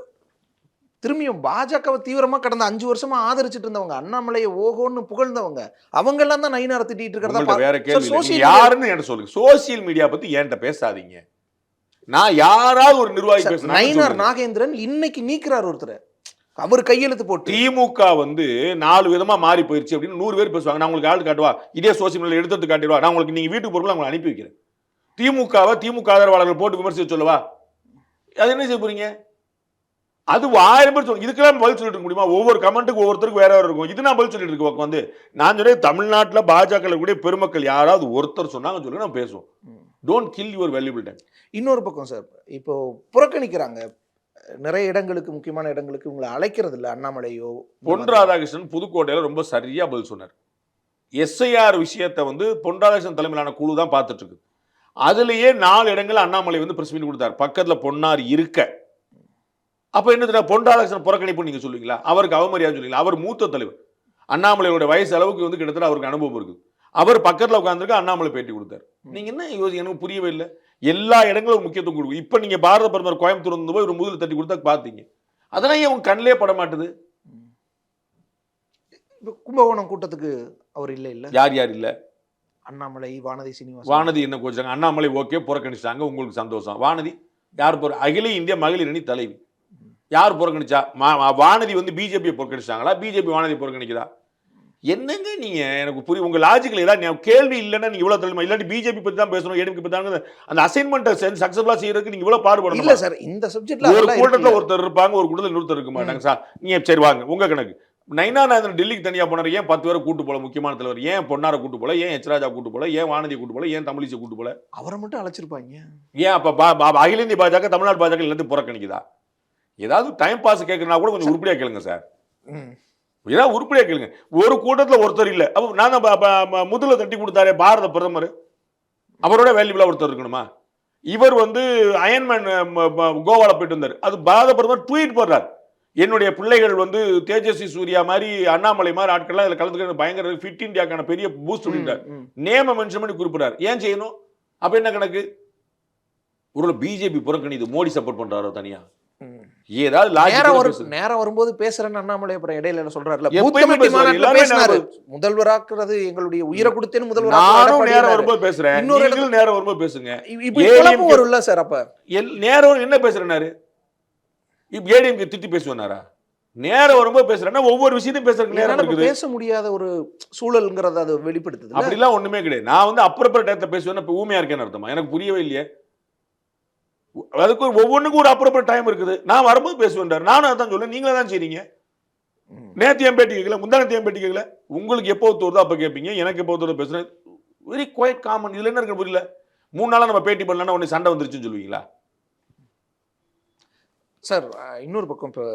திரும்பியும் பாஜகவை தீவிரமா கடந்த 5 வருஷமா ஆதரிச்சிட்டு இருந்தவங்க, அண்ணாமலையை ஓகோன்னு புகழ்ந்தவங்க, அவங்க எல்லாம் தான் நயினாரை திட்டிட்டு இருக்கிறதா. வேற கேள்வி யாருன்னு என்ன சொல்லுங்க. சோசியல் மீடியா பத்தி என்கிட்ட பேசாதீங்க. நான் யாராவது ஒரு நிர்வாகி பேசுறேன். நயினார் நாகேந்திரன் இன்னைக்கு நீக்கிறார் ஒருத்தர், அவர் கையெழுத்து போட்டு. திமுக வந்து 4 விதமா மாறி போயிருச்சு அப்படின்னு 100 பேர் பேசுவாங்க. நான் உங்களுக்கு ஆள் காட்டுவா, இதே சோசியல் மீடியா எடுத்து காட்டிடுவா, நான் உங்களுக்கு நீங்க வீட்டுக்கு பொருள் உங்களை அனுப்பி வைக்கிறேன். திமுகவை திமுக ஆதரவாளர்கள் போட்டு விமர்சிச்சு சொல்லவா? அது என்ன செய்ய போறீங்க? அது 1000 பேர் சொல்லுங்க. இதுக்கெல்லாம் பதில் சொல்லிட்டு இருக்க முடியுமா? ஒவ்வொரு கமெண்ட்டுக்கு ஒவ்வொருத்தருக்கு வேற இருக்கும். இது நான் பதில் சொல்லிட்டு இருக்கு வந்து. நான் சொல்றேன், தமிழ்நாட்டில் பாஜக கூட பெருமக்கள் யாராவது ஒருத்தர் சொன்னாங்க சொல்லுங்க, நான் பேசுவோம். Don't kill your valuable time. இன்னொரு பக்கம் சார், இப்போ புறக்கணிக்கிறாங்க நிறைய இடங்களுக்கு, முக்கியமான இடங்களுக்கு உங்களை அழைக்கிறது இல்லை. அண்ணாமலையோ பொன் ராதாகிருஷ்ணன் புதுக்கோட்டையில் ரொம்ப சரியா பதில் சொன்னார். எஸ்ஐஆர் விஷயத்தை வந்து பொன் ராதாகிருஷ்ணன் தலைமையிலான குழு தான் பார்த்துட்டு இருக்கு. அதுலயே 4 இடங்கள் அண்ணாமலை வந்து பிரஸ் மீட் கொடுத்தார், பக்கத்துல பொன்னார் இருக்க. அப்ப என்ன பொன் ராதாகிருஷ்ணன் புறக்கணிப்பு நீங்க சொல்லுவீங்களா? அவருக்கு அவமரியாதை சொல்லுவீங்களா? அவர் மூத்த தலைவர், அண்ணாமலையோட வயசு அளவுக்கு வந்து கிட்டத்தட்ட அவருக்கு அனுபவம் இருக்கு. அவர் பக்கத்துல உட்கார்ந்துருக்கு, அண்ணாமலை பேட்டி கொடுத்தார். நீங்க என்ன எனக்கு புரியவே இல்லை. எல்லா இடங்களும் முக்கியத்துவம் கொடுக்கும். இப்ப நீங்க பாரத பிரதமர் கோயம்புத்தூர் வந்து போய் ஒரு முதல் தட்டி கொடுத்தா பாத்தீங்க, அதெல்லாம் ஏன் உங்க கண்ணிலே பட மாட்டுது? கும்பகோணம் கூட்டத்துக்கு அவர் இல்ல இல்ல யார் யார் இல்ல? அண்ணாமலை, வானதி சீனிவாசன். வானதி என்ன கோச்சாங்க? அண்ணாமலை ஓகே புறக்கணிச்சாங்க, உங்களுக்கு சந்தோஷம். வானதி யார் அகில இந்திய மகளிர் அணி தலைவி, யார் புறக்கணிச்சா? வானதி வந்து பிஜேபி புறக்கணிச்சாங்களா? பிஜேபி வானதி புறக்கணிக்குதா? என்னங்க நீங்க எனக்கு புரியும். உங்க லாஜிக்கல் ஏதாவது கேள்வி இல்லைன்னா நீங்க இவ்வளவு தலைமை இல்லாட்டி பிஜேபி பத்தி தான் பேசணும், ஏடிஎம்கே பத்தி தான். அந்த அசைன்மெண்ட் சக்சஸ்ஃபுல்லா செய்யறதுக்கு நீங்க இவ்வளவு பாடுபடணும் இல்ல சார். இந்த சப்ஜெக்ட்ல ஒரு கூட்டத்துல ஒருத்தர் இருப்பாங்க, ஒரு கூட்டத்துல இன்னொருத்தர் இருக்க மாட்டாங்க சார். நீங்க சரி வாங்க உங்க கணக்கு. நயினாநாதன் டெல்லிக்கு தனியா போனாரு, ஏன் 10 பேரை கூட்டு போல? முக்கியமான தலைவர் ஏன் பொன்னாரை கூட்டு போல? ஏன் எச் ராஜா கூட்டு போல? ஏன் வானதியை கூட்டு போல? ஏன் தமிழிசை கூட்டு போல? அவரை மட்டும் அழைச்சிருப்பாங்க. ஏன் அப்ப அகில இந்திய பாஜக தமிழ்நாடு பாஜக எல்லாத்தையும் புறக்கணிக்குதா? ஏதாவது டைம் பாஸ் கேட்கறனா கூட கொஞ்சம் உருப்படியா கேளுங்க சார். ஏதாவது உருப்படியா கேளுங்க. ஒரு கூட்டத்துல ஒருத்தர் இல்ல, அப்ப நான் முதல்ல தட்டி கொடுத்தாரு பாரத பிரதமர், அவரோட வேல்யூபிளா ஒருத்தர் இருக்கணுமா? இவர் வந்து அயன்மேன் கோவால போயிட்டு வந்தார், அது பாரத பிரதமர் ட்வீட் போடுறார், என்னுடைய பிள்ளைகள் வந்து தேஜஸ்வி சூர்யா மாதிரி அண்ணாமலை மாதிரி ஆட்கள்லாம் இதில் கலந்துக்கிறது பயங்கர ஃபிட் இந்தியாக்கான பெரிய பூஸ்ட் அப்படின்றார். நேம மென்ஷன் பண்ணி குறிப்பிடார். ஏன் செய்யணும்? அப்ப என்ன கணக்கு? ஒரு பிஜேபி புறக்கணிது, மோடி சப்போர்ட் பண்றாரோ தனியா? ஏதாவது நேரம் வரும்போது பேசுறேன்னு அண்ணாமலை அப்புறம் இடையில சொல்றாருல, முதல்வராக்குறது எங்களுடைய உயிரை கொடுத்தேன்னு முதல்வர். நானும் நேரம் வரும்போது பேசுறேன், இன்னொரு நேரம் வரும்போது பேசுங்க. வரும்ல சார், அப்ப நேரம் என்ன பேசுறேன்னாரு? இப்ப ஏடிஎம்கே திட்டி பேசுவாரா? நேரம் வரும்போது பேசுறேன்னா ஒவ்வொரு விஷயத்தையும் பேசுறதுக்கு நேரம் இருக்குது. பேச முடியாத ஒரு சூழல்ங்கிறத அது வெளிப்படுத்துது. அப்படிலாம் ஒண்ணுமே கிடையாது. நான் வந்து அப்புறம் டேரக்டா பேசுவேன், இப்ப ஊமையா இருக்கேன்னு அர்த்தமா? எனக்கு புரியவே இல்லையே. அதுக்கு ஒவ்வொன்றுக்கும் ஒரு அப்புறம் டைம் இருக்குது. நான் வரும்போது பேசுவேன், நானும் அதான் சொல்லுவேன், நீங்களே தான் செய்றீங்க. நேத்து என் பேட்டி கேட்கல, முந்தானத்து என் பேட்டி கேட்கல, உங்களுக்கு எப்போ தோறுதோ அப்ப கேட்பீங்க, எனக்கு எப்போ தோறுதோ பேசுறேன். Very quite common. இதுல என்ன இருக்கு புரியல? 3 நாளா நம்ம பேட்டி பண்ணலன்னா உடனே சண்டை வந்துருச்சுன்னு சொல்லுவீங்களா சார்? இன்னொரு பக்கம் இப்போ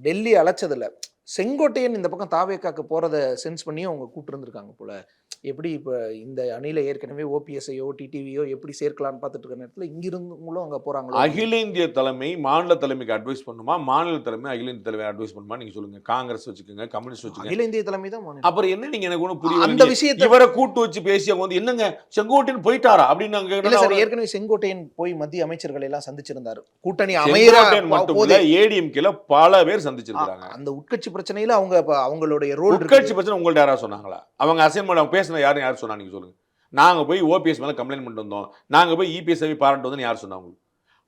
டெல்லி அழைச்சதுல செங்கோட்டையன் இந்த பக்கம் தாவேக்காக்கு போறதை சென்ஸ் பண்ணியும் அவங்க கூப்பிட்டு இருந்திருக்காங்க போல. எப்படி இப்போ இந்த அணியில ஏற்கனவே ஓபிஎஸ்ஐயோ டிடிவியோ எப்படி சேர்க்கலாம்னு பார்த்துட்டு இருக்க நேரத்தில் இங்கிருந்துங்களும் அங்கே போகிறாங்களோ. அகில இந்திய தலைமை மாநில தலைமைக்கு அட்வைஸ் பண்ணுமா, மாநில தலைமை அகில இந்திய தலைமை அட்வைஸ் பண்ணுமா? நீங்க சொல்லுங்க. காங்கிரஸ் வச்சுக்கோங்க, கம்யூனிஸ்ட் வச்சுக்கோங்க. அகில இந்திய தலைமை தான் அப்புறம் என்ன நீங்க எனக்கு ஒன்றும் அந்த புரியல. விஷயத்தை இவரை கூட்டு வச்சு பேசி அவங்க வந்து என்னங்க செங்கோட்டையன் போயிட்டாரா அப்படின்னு நாங்க இல்ல சார், கேட்டோம். ஏற்கனவே செங்கோட்டையன் போய் மத்திய அமைச்சர்களை எல்லாம் சந்திச்சிருந்தாரு. கூட்டணி செங்கோட்டையன் அமைய மட்டும் போதே இல்ல, ஏடிஎம்கேல பல பேர் சந்திச்சிருக்காங்க. அந்த உட்கட்சி பிரச்சனையில அவங்க அவங்களுடைய ரோல் உட்கட்சி பிரச்சனை உங்கள்ட்ட யாராவது சொன்னாங்களா? அவங்க அசைன்மெண்ட் அவங்க பேசின யாரும் சொன்னா நீங்க சொல்லுங்க. நாங்க போய் ஓபிஎஸ் மேல கம்ப்ளைண்ட் பண்ணிட்டு வந்தோம், நாங்க போய் இபிஎஸ் பாராட்டு வந்து யார் சொன்னாங்க?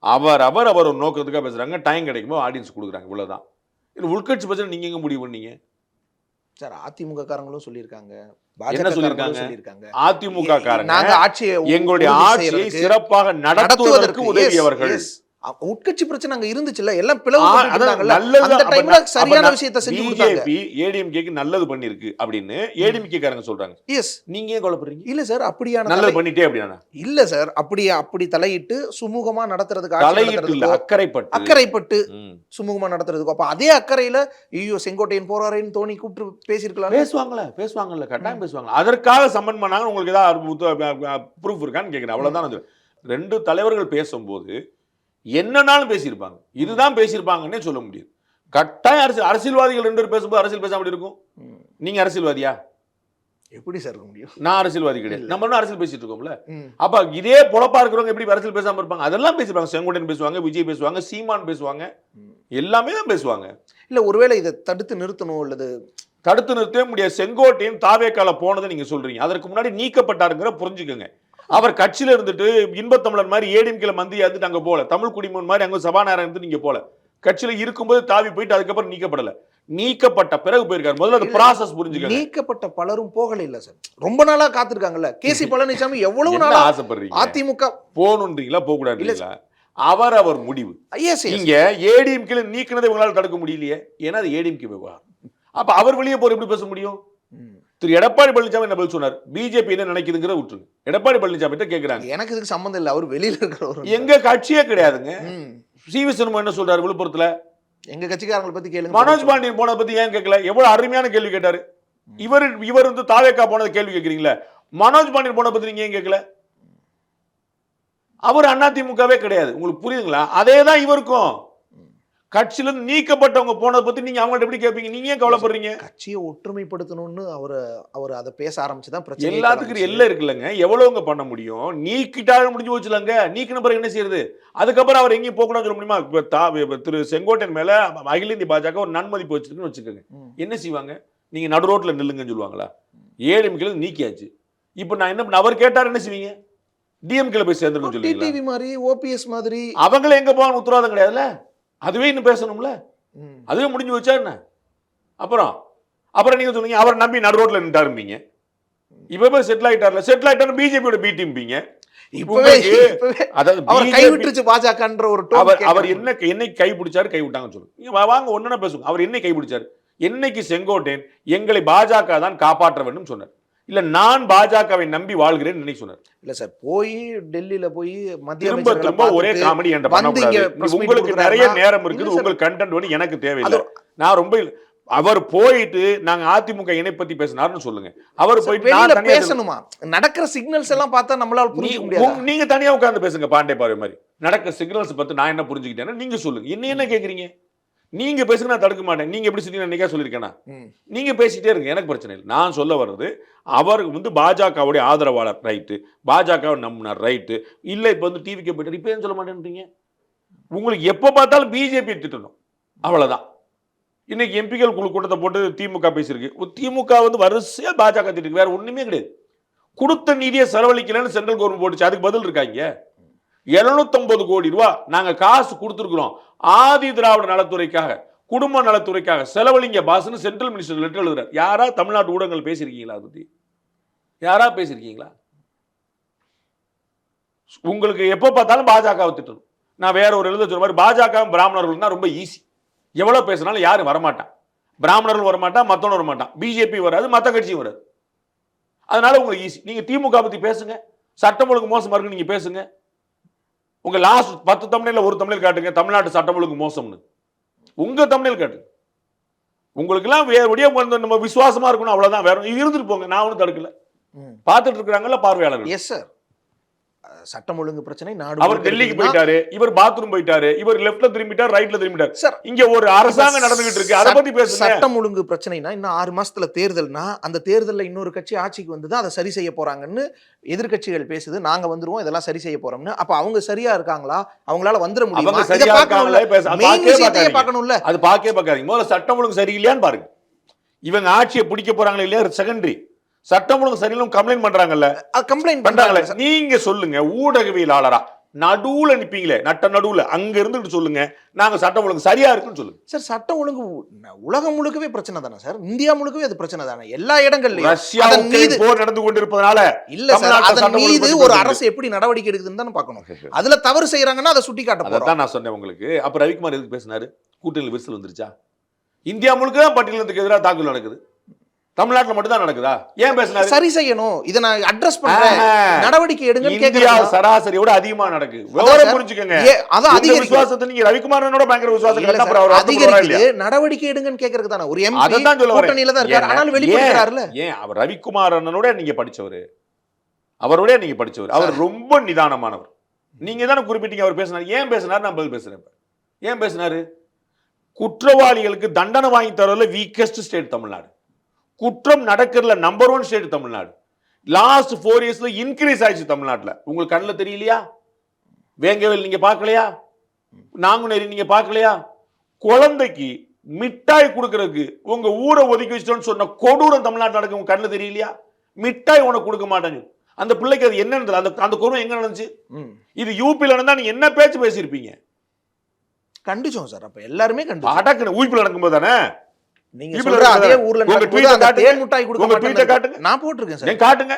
அவர் ஒரு நோக்கத்துக்காக பேசுறாங்க, டைம் கிடைக்கும்போது ஆடியன்ஸ் கொடுக்குறாங்க, இவ்வளவுதான். இது உள்கட்சி பிரச்சனை நீங்க எங்க முடிவு பண்ணீங்க சார்? அதிமுக காரங்களும் சொல்லியிருக்காங்க, என்ன சொல்லியிருக்காங்க? அதிமுக காரங்க நாங்க ஆட்சியை எங்களுடைய ஆட்சியை சிறப்பாக நடத்துவதற்கு உதவியவர்கள். உட்கட்சி பிரச்சனை அங்க இருந்துச்சுல்ல, எல்லாம் சரியான விஷயத்தை செஞ்சு கொடுத்தாங்க. பிஜேபி ஏடிஎம்கேக்கு நல்லது பண்ணிருக்கு அப்படின்னு ஏடிஎம்கே காரங்க சொல்றாங்க. எஸ், நீங்க ஏன் கவலைப்படுறீங்க? இல்ல சார், அப்படியான நல்லது பண்ணிட்டே அப்படினா இல்ல சார், அப்படி தலையிட்டு சுமூகமா நடத்துறதுக்கு தலையிட்டு இல்ல, அக்கறைப்பட்டு சுமூகமா நடத்துறதுக்கு. அப்ப அதே அக்கறையில ஐயோ செங்கோட்டையன் போறாருன்னு தோனி கூப்பிட்டு பேசியிருக்கலாம். பேசுவாங்கல்ல, கட்டாயம் பேசுவாங்க. அதற்காக சம்மன் பண்ணாங்க. உங்களுக்கு ஏதாவது ப்ரூஃப் இருக்கான்னு கேட்கிறேன், அவ்வளவுதான். ரெண்டு தலைவர்கள் பேசும்போது என்னன்னாலும் பேசியிருப்பாங்க, இதுதான் பேசியிருப்பாங்கன்னே சொல்ல முடியாது. கட்டாயம் அரசியல்வாதிகள் ரெண்டு பேர் பேசும்போது அரசியல் பேசாம இருக்கும். நீங்க அரசியல்வாதியா? எப்படி சார் இருக்க முடியும்? நான் அரசியல்வாதி கிடையாது. நம்ம அரசியல் பேசிட்டு இருக்கோம்ல. அப்ப இதே பொழப்பா இருக்கிறவங்க எப்படி அரசியல் பேசாம இருப்பாங்க? அதெல்லாம் பேசிருப்பாங்க. செங்கோட்டையன் பேசுவாங்க, விஜய் பேசுவாங்க, சீமான் பேசுவாங்க, எல்லாமே தான் பேசுவாங்க. இல்ல ஒருவேளை இதை தடுத்து நிறுத்தணும் அல்லது தடுத்து நிறுத்தவே முடியாது. செங்கோட்டையன் தாவேக்கால போனதை நீங்க சொல்றீங்க, அதற்கு முன்னாடி நீக்கப்பட்டாருங்கிற புரிஞ்சுக்கோங்க. அவர் கட்சியில இருந்துட்டு இன்பத்தமிழன் மாதிரி ஏடிஎம்கேல மந்திரி இருந்துட்டு அங்க போல, தமிழ் குடிமகன் மாதிரி அங்க சபாநாயகர் இருந்து நீங்க போல, கட்சியில இருக்கும்போது தாவி போயிட்டு அதுக்கப்புறம் நீக்கப்படல. நீக்கப்பட்ட பிறகு போயிருக்காரு. முதல்ல அந்த ப்ராசஸ் புரிஞ்சுக்கங்க. நீக்கப்பட்ட பலரும் போகல இல்ல சார், ரொம்ப நாளா காத்திருக்காங்கல்ல. கேசி பழனிசாமி எவ்வளவு நாளா ஆசைப்படுறீங்க? அதிமுக போகணுன்றீங்களா, போக கூடாதுங்களா? அவர் முடிவு. இங்க ஏடிஎம்கேல நீக்கினதை உங்களால தடுக்க முடியலையே, ஏன்னா அது ஏடிஎம்கே விவகாரம். அப்ப அவர் வெளியே போற எப்படி பேச முடியும்? திரு எடப்பாடி பழனிசாமி என்ன பதில் சொன்னார்? பிஜேபி என்ன நினைக்குதுங்கிற விட்டுருங்க. எடப்பாடி பழனிசாமி கிட்ட கேக்குறாங்க. எனக்கு இதுக்கு சம்பந்தம் இல்ல, அவர் வெளியில இருக்கிறவர், எங்க கட்சியே கிடையாதுங்க. சிவி சண்முகம் என்ன சொல்றாரு விழுப்புரத்துல? எங்க கட்சிக்காரங்களை பத்தி கேளுங்க. மனோஜ் பாண்டியன் போனதை பத்தி ஏன் கேட்கல? எவ்வளவு அருமையான கேள்வி கேட்டாரு. இவர் வந்து தாவேக்கா போனதை கேள்வி கேட்கறீங்களா? மனோஜ் பாண்டியன் போனதை பத்தி நீங்க ஏன் கேட்கல? அவர் அதிமுகவே கிடையாது, உங்களுக்கு புரியுதுங்களா? அதேதான் இவருக்கும். கட்சியில இருந்து நீக்கப்பட்டவங்க போனதை பத்தி நீங்க அவங்கள்ட்ட எப்படி கேட்பீங்க? நீங்க ஏன் கவலைப்படுறீங்க? கட்சியை ஒற்றுமைப்படுத்தணும்னு அவர் அதை பேச ஆரம்பிச்சுதான் பிரச்சனை. எல்லாத்துக்கும் எல்லை இருக்குல்லங்க, எவ்வளவுங்க பண்ண முடியும்? நீக்கிட்டாக முடிஞ்சு போச்சுலங்க. நீக்கின பிறகு என்ன செய்யறது? அதுக்கப்புறம் அவர் எங்கேயும் போகணும்னு சொல்ல முடியுமா? திரு செங்கோட்டையன் மேல அகில இந்திய பாஜக ஒரு நன்மதிப்பு வச்சிருக்குன்னு வச்சுக்கோங்க, என்ன செய்வாங்க? நீங்க நடு ரோட்ல நில்லுங்கன்னு சொல்லுவாங்களா? ஏடிஎம்கேல நீக்கியாச்சு. இப்ப நான் என்ன பண்ண, அவர் கேட்டார் என்ன செய்வீங்க? டிஎம்கேல போய் சேர்ந்துருன்னு சொல்லுவீங்களா? டிடிவி மாதிரி, ஓபிஎஸ் மாதிரி அவங்கள எங்க போவாங்க உத்தரவாதம் கிடையாதுல்ல. அதுவே இன்னும் பேசணும்ல, அதுவே முடிஞ்சு வச்சா என்ன? அப்புறம் நீங்க சொன்னீங்க அவர் நம்பி நடு ரோட்ல நின்றாருப்பீங்க. இப்ப போய் செட்டில் ஆயிட்டார்ல, செட்டில் ஆயிட்டாரு பிஜேபியோட பி டீம்பீங்க. அவர் என்னை கை பிடிச்சாரு, கை விட்டாங்கன்னு சொல்லுங்க. வாங்க ஒன்னா பேசுங்க. அவர் என்னை கை பிடிச்சாரு? என்னைக்கு செங்கோட்டையன் எங்களை பாஜக தான் காப்பாற்ற வேண்டும் சொன்னார், இல்ல நான் பாஜகவை நம்பி வாழ்கிறேன் நினைச்சு சொன்னார். இல்ல சார், போய் டெல்லியில போய் திரும்ப திரும்ப ஒரே காமெடி என்ற பண்ணக்கூடாது. உங்களுக்கு நிறைய நேரம் இருக்குது, உங்களுக்கு கண்டென்ட் வந்து எனக்கு தேவையில்லை. நான் ரொம்ப அவர் போயிட்டு நாங்க அதிமுக இணை பத்தி பேசினார்னு சொல்லுங்க. அவர் போயிட்டு நான் பேசணுமா? நடக்கிற சிக்னல்ஸ் எல்லாம் பார்த்தா நம்மளால புரிஞ்சுக்க முடியாது. நீங்க தனியா உட்கார்ந்து பேசுங்க. பாண்டே பார்வை மாதிரி நடக்கிற சிக்னல்ஸ் பத்தி நான் என்ன புரிஞ்சுக்கிட்டேன்னா நீங்க சொல்லுங்க. என்ன கேக்குறீங்க? நீங்க பேசுங்க, நான் தடுக்க மாட்டேன். நீங்க எப்படி சொல்லி என்னைக்கா சொல்லியிருக்கேனா? நீங்க பேசிட்டே இருங்க, எனக்கு பிரச்சனை இல்லை. நான் சொல்ல வர்றது, அவர் வந்து பாஜகவுடைய ஆதரவாளர் ரைட்டு, பாஜகவை நம்பினார் ரைட்டு, இல்லை இப்போ வந்து டிவிக்கு போயிட்டார், இப்போ ஏன் சொல்ல மாட்டேன்றீங்க? உங்களுக்கு எப்போ பார்த்தாலும் பிஜேபி திட்டணும், அவ்வளோதான். இன்னைக்கு எம்பிக்கள் குழு கூட்டத்தை போட்டு திமுக பேசியிருக்கு. திமுக வந்து வரிசையா பாஜக திட்டு, வேற ஒண்ணுமே கிடையாது. கொடுத்த நிதியை செலவழிக்கலன்னு சென்ட்ரல் கவர்மெண்ட் போட்டுச்சு, அதுக்கு பதில் இருக்காங்க. 750 கோடி ரூபாய் நாங்க காசு கொடுத்துருக்கிறோம் ஆதி திராவிட நலத்துறைக்காக, குடும்ப நலத்துறைக்காக, செலவழிங்க பாஸ்னு சென்ட்ரல் மினிஸ்டர் லெட்டர் எழுதுறாரு. யாரா தமிழ்நாட்டு ஊடகங்கள் பேசியிருக்கீங்களா? அதை பத்தி யாரா பேசியிருக்கீங்களா? உங்களுக்கு எப்போ பார்த்தாலும் பாஜகவை திட்டணும். நான் வேற ஒரு எழுத சொல்ற மாதிரி பாஜக பிராமணர்கள் தான் ரொம்ப ஈஸி, எவ்வளவு பேசினாலும் யாரும் வரமாட்டான். பிராமணர்கள் வரமாட்டான், மத்தவங்க வரமாட்டான், பிஜேபி வராது, மற்ற கட்சியும் வராது. அதனால உங்களுக்கு ஈஸி. நீங்க திமுக பத்தி பேசுங்க, சட்டம் ஒழுங்கு மோசமா இருக்கு நீங்க பேசுங்க. உங்க லாஸ்ட் 10 தமிழ்ல ஒரு தமிழ் காட்டுங்க தமிழ்நாட்டு சட்டம் ஒழுங்கு மோசம்னு, உங்க தமிழ் காட்டு. உங்களுக்கு எல்லாம் வேறுபடியா நம்ம விசுவாசமா இருக்கணும், அவ்வளவுதான். வேற இருந்துட்டு போங்க, நான் ஒன்றும் தடுக்கல. பார்த்துட்டு இருக்கிறாங்கல்ல பார்வையாளர்கள். எஸ் சார், சட்டம் ஒழுங்கு பிரச்சனை நாடு அவர் டெல்லிக்கு போயிட்டாரு, இவர் பாத்ரூம் போயிட்டாரு, இவர் லெஃப்ட்ல திரும்பிட்டார், ரைட்ல திரும்பிட்டார். சார் இங்க ஒரு அரசாங்கம் நடந்துகிட்டு இருக்கு, அத பத்தி பேசுங்க. சட்டம் ஒழுங்கு பிரச்சனைனா இன்னும் 6 மாசத்துல தேர்தல்னா அந்த தேர்தல்ல இன்னொரு கட்சி ஆட்சிக்கு வந்து அதை சரி செய்ய போறாங்கன்னு எதிர்க்கட்சிகள் பேசுது. நாங்க வந்துருவோம், இதெல்லாம் சரி செய்ய போறோம்னு. அப்ப அவங்க சரியா இருக்காங்களா, அவங்களால வந்துட முடியுமா, அவங்க சரியா இருக்காங்களா பார்க்கணும்ல. அது பார்க்காதீங்க. முதல்ல சட்டம் ஒழுங்கு சரியில்லையான்னு பாருங்க. இவங்க ஆட்சியை பிடிக்க போறாங்களா இல்லையா செகண்டரி. சட்டம் ஒழுங்கு சரியில்லைன்னு கம்ப்ளைண்ட் பண்றாங்கல்ல, கம்ப்ளைண்ட் பண்றாங்கல்ல. நீங்க சொல்லுங்க, ஊடகவியலாளரா நடுவுல நிப்பீங்களே, நடுவுல அங்க இருந்துட்டு சொல்லுங்க, நாங்க சட்டம் ஒழுங்கு சரியா இருக்குன்னு சொல்லுங்க. சார் சட்டம் ஒழுங்கு உலகம் முழுக்கவே பிரச்சனை தானே சார், இந்தியா முழுக்கவே அது பிரச்சனை தானே, எல்லா இடங்கள்லயும். ரஷ்யாவுக்கு மீது போர் நடந்து கொண்டிருப்பதனால இல்ல சார், அதன் மீது ஒரு அரசு எப்படி நடவடிக்கை எடுக்குதுன்னு தானே பார்க்கணும். அதுல தவறு செய்யறாங்கன்னா அதை சுட்டி காட்ட போறோம். அதான் நான் சொன்னேன் உங்களுக்கு. அப்ப ரவிக்குமார் எதுக்கு பேசினாரு? கூட்டணியில் விரிசல் வந்துருச்சா? இந்தியா முழுக்க தான் பட்டியலத்துக்கு எதிராக தாக்குதல் நடக்குது, தமிழ்நாட்டில் மட்டும் தான் நடக்குதா? ஏன் பேசினாரு? சரி செய்யணும், இதை நான் அட்ரஸ் பண்றேன், நடவடிக்கை எடுங்க. இந்தியா சராசரியோட அதிகமா நடக்கு. விவரம் புரிஞ்சுக்கங்க. அதான் அதிக விசுவாசத்தை நீங்க ரவிக்குமாரனோட பயங்கர விசுவாசம் அதிகரிக்குது, நடவடிக்கை எடுங்கன்னு கேக்குறதுக்கு தானே. ஒரு எம்பி கூட்டணியில தான் இருக்காரு, ஆனாலும் வெளிப்படுறாருல. ஏன் அவர் ரவிக்குமாரனோட நீங்க படிச்சவர், அவரோட நீங்க படிச்சவர், அவர் ரொம்ப நிதானமானவர். நீங்க தானே குறிப்பிட்டீங்க அவர் பேசினார். ஏன் பேசினார்? நான் பதில் பேசுறேன். ஏன் பேசினாரு? குற்றவாளிகளுக்கு தண்டனை வாங்கி தரதுல வீக்கஸ்ட் ஸ்டேட் தமிழ்நாடு, குற்றம் நடக்கிறதுல நம்பர் 1 ஸ்டேட் தமிழ்நாடு. லாஸ்ட் 4 இயர்ஸ்ல இன்க்ரீஸ் ஆயிடுச்சு தமிழ்நாட்டில். உங்களுக்கு கண்ணில் தெரியலையா? வேங்கவேல் நீங்க பார்க்கலையா? நாங்குநேரி நீங்க பார்க்கலையா? குழந்தைக்கு மிட்டாய் கொடுக்கறதுக்கு உங்க ஊரை ஒதுக்கி வச்சிட்டோன்னு சொன்ன கொடூரம் தமிழ்நாட்டில் நடக்கும். உங்க கண்ணில் தெரியலையா? மிட்டாய் உனக்கு கொடுக்க மாட்டேங்க. அந்த பிள்ளைக்கு அது என்ன, அந்த கொடூரம் எங்க நடந்துச்சு? இது யூபியில் நடந்தா நீங்க என்ன பேச்சு பேசியிருப்பீங்க? கண்டிச்சோம் சார். அப்ப எல்லாருமே கண்டிச்சோம். அடக்குன ஊபியில் நடக்கும்போது தானே நீங்க சொல்ற அதே ஊர்ல நடக்கும்போது தேன் மிட்டாய் கொடுக்க மாட்டேங்க. காட்டுங்க, நான் போட்டுருக்கேன் சார். காட்டுங்க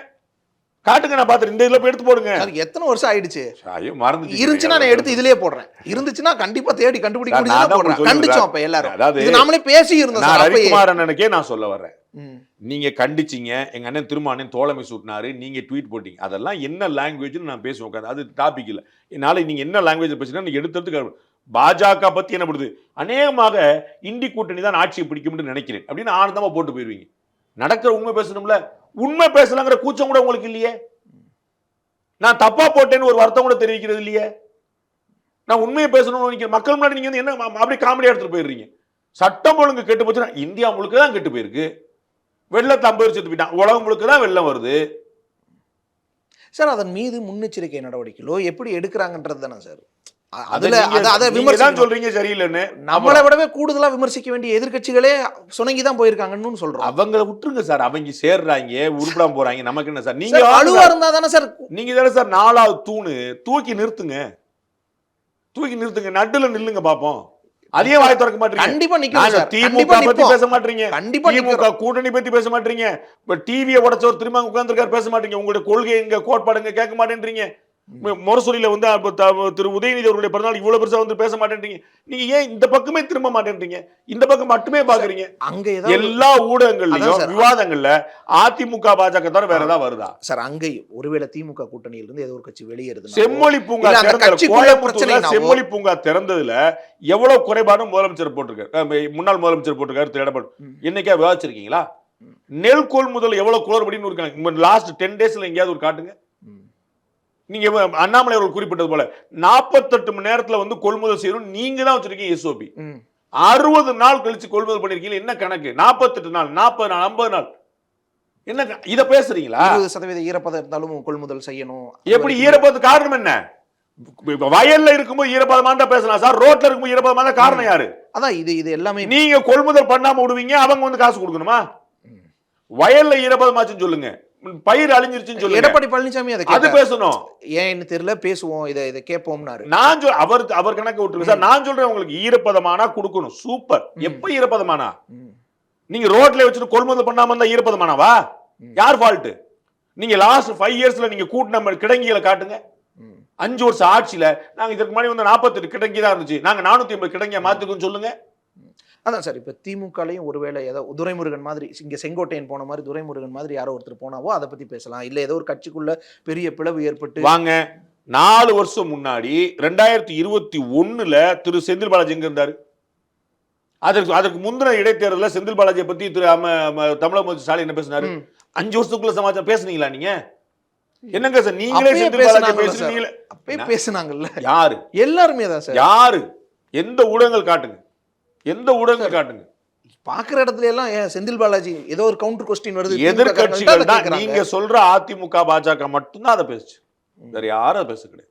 காட்டுங்க, நான் பாத்துறேன். இந்த இதுல எடுத்து போடுங்க. எத்தனை வருஷம் ஆயிடுச்சு? ஐயோ மறந்து இருந்துச்சுன்னா நான் எடுத்து இதுலயே போடுறேன். இருந்துச்சுன்னா கண்டிப்பா தேடி கண்டுபிடிக்க முடியாது போடுறேன். கண்டிச்சோம் அப்ப எல்லாரும். இது நாமளே பேசி இருந்தோம். நான் ரவிக்குமாரனுக்கே நான் சொல்ல வர்றேன். நீங்க கண்டிச்சீங்க, எங்க அண்ணன் திருமானன் தோழமை சூட்டினாரு, நீங்க ட்வீட் போட்டீங்க. அதெல்லாம் என்ன லாங்குவேஜ்னு நான் பேசுவேன் உட்காந்து. அது டாபிக் இல்ல. என்னால நீங்க என்ன லாங்குவேஜ் பேசினா நீங்க எடுத்துட்டு பாஜக பத்தி என்ன படுது, அநேகமாக இந்தி கூட்டணி தான் ஆட்சியை பிடிக்கும்னு நினைக்கிறேன் அப்படின்னு ஆனந்தமா போட்டு போயிருவீங்க. நடக்கிற உண்மை பேசணும்ல, உண்மை பேசலாங்கிற கூச்சம் கூட உங்களுக்கு இல்லையே. நான் தப்பா போட்டேன்னு ஒரு வருத்தம் கூட தெரிவிக்கிறது இல்லையே. நான் உண்மையை பேசணும்னு நினைக்கிறேன். மக்கள் முன்னாடி நீங்க வந்து என்ன அப்படியே காமெடியா எடுத்துட்டு போயிடுறீங்க. சட்டம் ஒழுங்கு கெட்டு போச்சுன்னா இந்தியா முழுக்க தான் கெட்டு போயிருக்கு. வெள்ளத்தை 50 பேர் செத்து போயிட்டான், உலகம் முழுக்க தான் வெள்ளம் வருது சார். அதன் மீது முன்னெச்சரிக்கை நடவடிக்கைகளோ எப்படி எடுக்கிறாங்கன்றது தானே சார். சொல்றீங்க சரியில்லைன்னு. நம்மளை விடவே கூடுதலா விமர்சிக்க வேண்டிய எதிர்க்கட்சிகளே சுணங்கிதான் போயிருக்காங்கன்னு சொல்றோம். அவங்களை விட்டுருங்க சார். அவங்க சேர்றாங்க, உருப்படாம போறாங்க, நமக்கு என்ன சார்? நீங்க அழுவா இருந்தா தானே சார். நீங்க தானே சார் 4வது தூணு. தூக்கி நிறுத்துங்க, நடுல நில்லுங்க பாப்போம். அதே வாய் திறக்க மாட்டீங்க. கண்டிப்பா நிக்கும் சார். திமுக பத்தி பேச மாட்டீங்க, கண்டிப்பா திமுக கூட்டணி பத்தி பேச மாட்டீங்க. இப்ப டிவியை உடைச்சவர் திரும்ப உட்கார்ந்துருக்காரு, பேச மாட்டீங்க. உங்களுடைய கொள்கை எங்க, கோட்பாடுங்க கேட்க மாட்டேன்றீங்க. முரசொலியில வந்து திரு உதயநிதி அவருடைய பிறநாள் இவ்வளவு பெருசா வந்து பேச மாட்டேன்றீங்க. நீங்க ஏன் இந்த பக்கமே திரும்ப மாட்டேன்றீங்க? இந்த பக்கம் மட்டுமே பாக்குறீங்க. அங்க எல்லா ஊடகங்கள்லயும் விவாதங்கள்ல அதிமுக பாஜக தவிர வேற ஏதாவது வருதா சார்? அங்கே ஒருவேளை திமுக கூட்டணியில இருந்து ஏதோ ஒரு கட்சி வெளியேறுது. செம்மொழி பூங்கா செம்மொழி பூங்கா திறந்ததுல எவ்வளவு குறைபாடும் முதலமைச்சர் போட்டிருக்காரு, முன்னாள் முதலமைச்சர் போட்டிருக்காரு திரு எடப்பாடி. என்னைக்கா விவாதிச்சிருக்கீங்களா? நெல் கொள்முதல் எவ்வளவு குளறுபடின்னு இருக்காங்க. லாஸ்ட் 10 டேஸ்ல எங்கேயாவது ஒரு காட்டுங்க. நீங்க அண்ணாமலை அவர்கள் குறிப்பிட்டது போல 48 மணி நேரத்துல வந்து கொள்முதல் செய்யணும் நீங்க தான் வச்சிருக்கீங்க எஸ்ஓபி. 60 நாள் கழிச்சு கொள்முதல் பண்ணிருக்கீங்க. என்ன கணக்கு? 48 நாள், 40 நாள், 50 நாள். என்ன இத பேசுறீங்களா? 20% ஈரப்பதம் இருந்தாலும் கொள்முதல் செய்யணும். எப்படி ஈரப்பதம்? காரணம் என்ன? வயல்ல இருக்கும்போது ஈரப்பதமா தான் பேசலாம் சார். ரோட்ல இருக்கும்போது ஈரப்பதமா தான் காரணம் யாரு? அதான் இது எல்லாமே நீங்க கொள்முதல் பண்ணாம விடுவீங்க, அவங்க வந்து காசு கொடுக்கணுமா? வயல்ல ஈரப்பதமாச்சுன்னு சொல்லுங்க, பயிர் அழிஞ்சிருச்சுன்னு சொல்லுங்க. எடப்பாடி பழனிசாமி அது பேசணும். ஏன்னு தெரியல, பேசுவோம், இதை கேட்போம்னாரு. நான் அவர் கணக்கு விட்டுருங்க சார். நான் சொல்றேன் உங்களுக்கு, ஈரப்பதமானா கொடுக்கணும். சூப்பர். எப்ப ஈரப்பதமானா? நீங்க ரோட்ல வச்சுட்டு கொள்முதல் பண்ணாம இருந்தா ஈரப்பதமானாவா? யார் ஃபால்ட்? நீங்க லாஸ்ட் 5 இயர்ஸ்ல நீங்க கூட்டின கிடங்கிகளை காட்டுங்க. 5 வருஷம் ஆட்சியில நாங்க இதற்கு முன்னாடி வந்து 48 கிடங்கி தான் இருந்துச்சு, நாங்க 450 கிடங்கிய மாத்திக்கோன்னு சொல்லுங்க. அதான் சார். இப்போ திமுகலையும் ஒருவேளை ஏதோ துரைமுருகன் மாதிரி, இங்கே செங்கோட்டையன் போன மாதிரி துரைமுருகன் மாதிரி யாரோ ஒருத்தர் போனாவோ அதை பற்றி பேசலாம். இல்லை ஏதோ ஒரு கட்சிக்குள்ள பெரிய பிளவு ஏற்பட்டு வாங்க. 4 வருஷம் முன்னாடி 2021 திரு செந்தில் பாலாஜி எங்க இருந்தாரு? அதற்கு முந்தின இடைத்தேர்தலில் செந்தில் பாலாஜியை பற்றி திரு தமிழக முதலமைச்சர் ஸ்டாலின் என்ன பேசினாரு? 5 வருஷத்துக்குள்ள சமாச்சாரம் பேசுனீங்களா நீங்க? என்னங்க சார் நீங்களே அப்பயே செந்தில் பாலாஜி பேசுனாங்கல்ல சார். பேசுனீங்களே. அப்பயே பேசுனாங்கல்ல. யாரு எல்லாருமே தான் சார். யாரு எந்த ஊடகங்கள் காட்டுங்க, எந்த ஊடகங்கள் காட்டுங்க. பாக்குற இடத்துல எல்லாம் ஏன் செந்தில் பாலாஜி ஏதோ ஒரு கவுண்டர் கொஸ்டின் வருது, எதிர்கட்சிகள் தான் கேக்குறாங்க. நீங்க சொல்ற அதிமுக பாஜக மட்டும்தான் அதை பேசுச்சு, வேற யாரும் அதை பேச கிடையாது.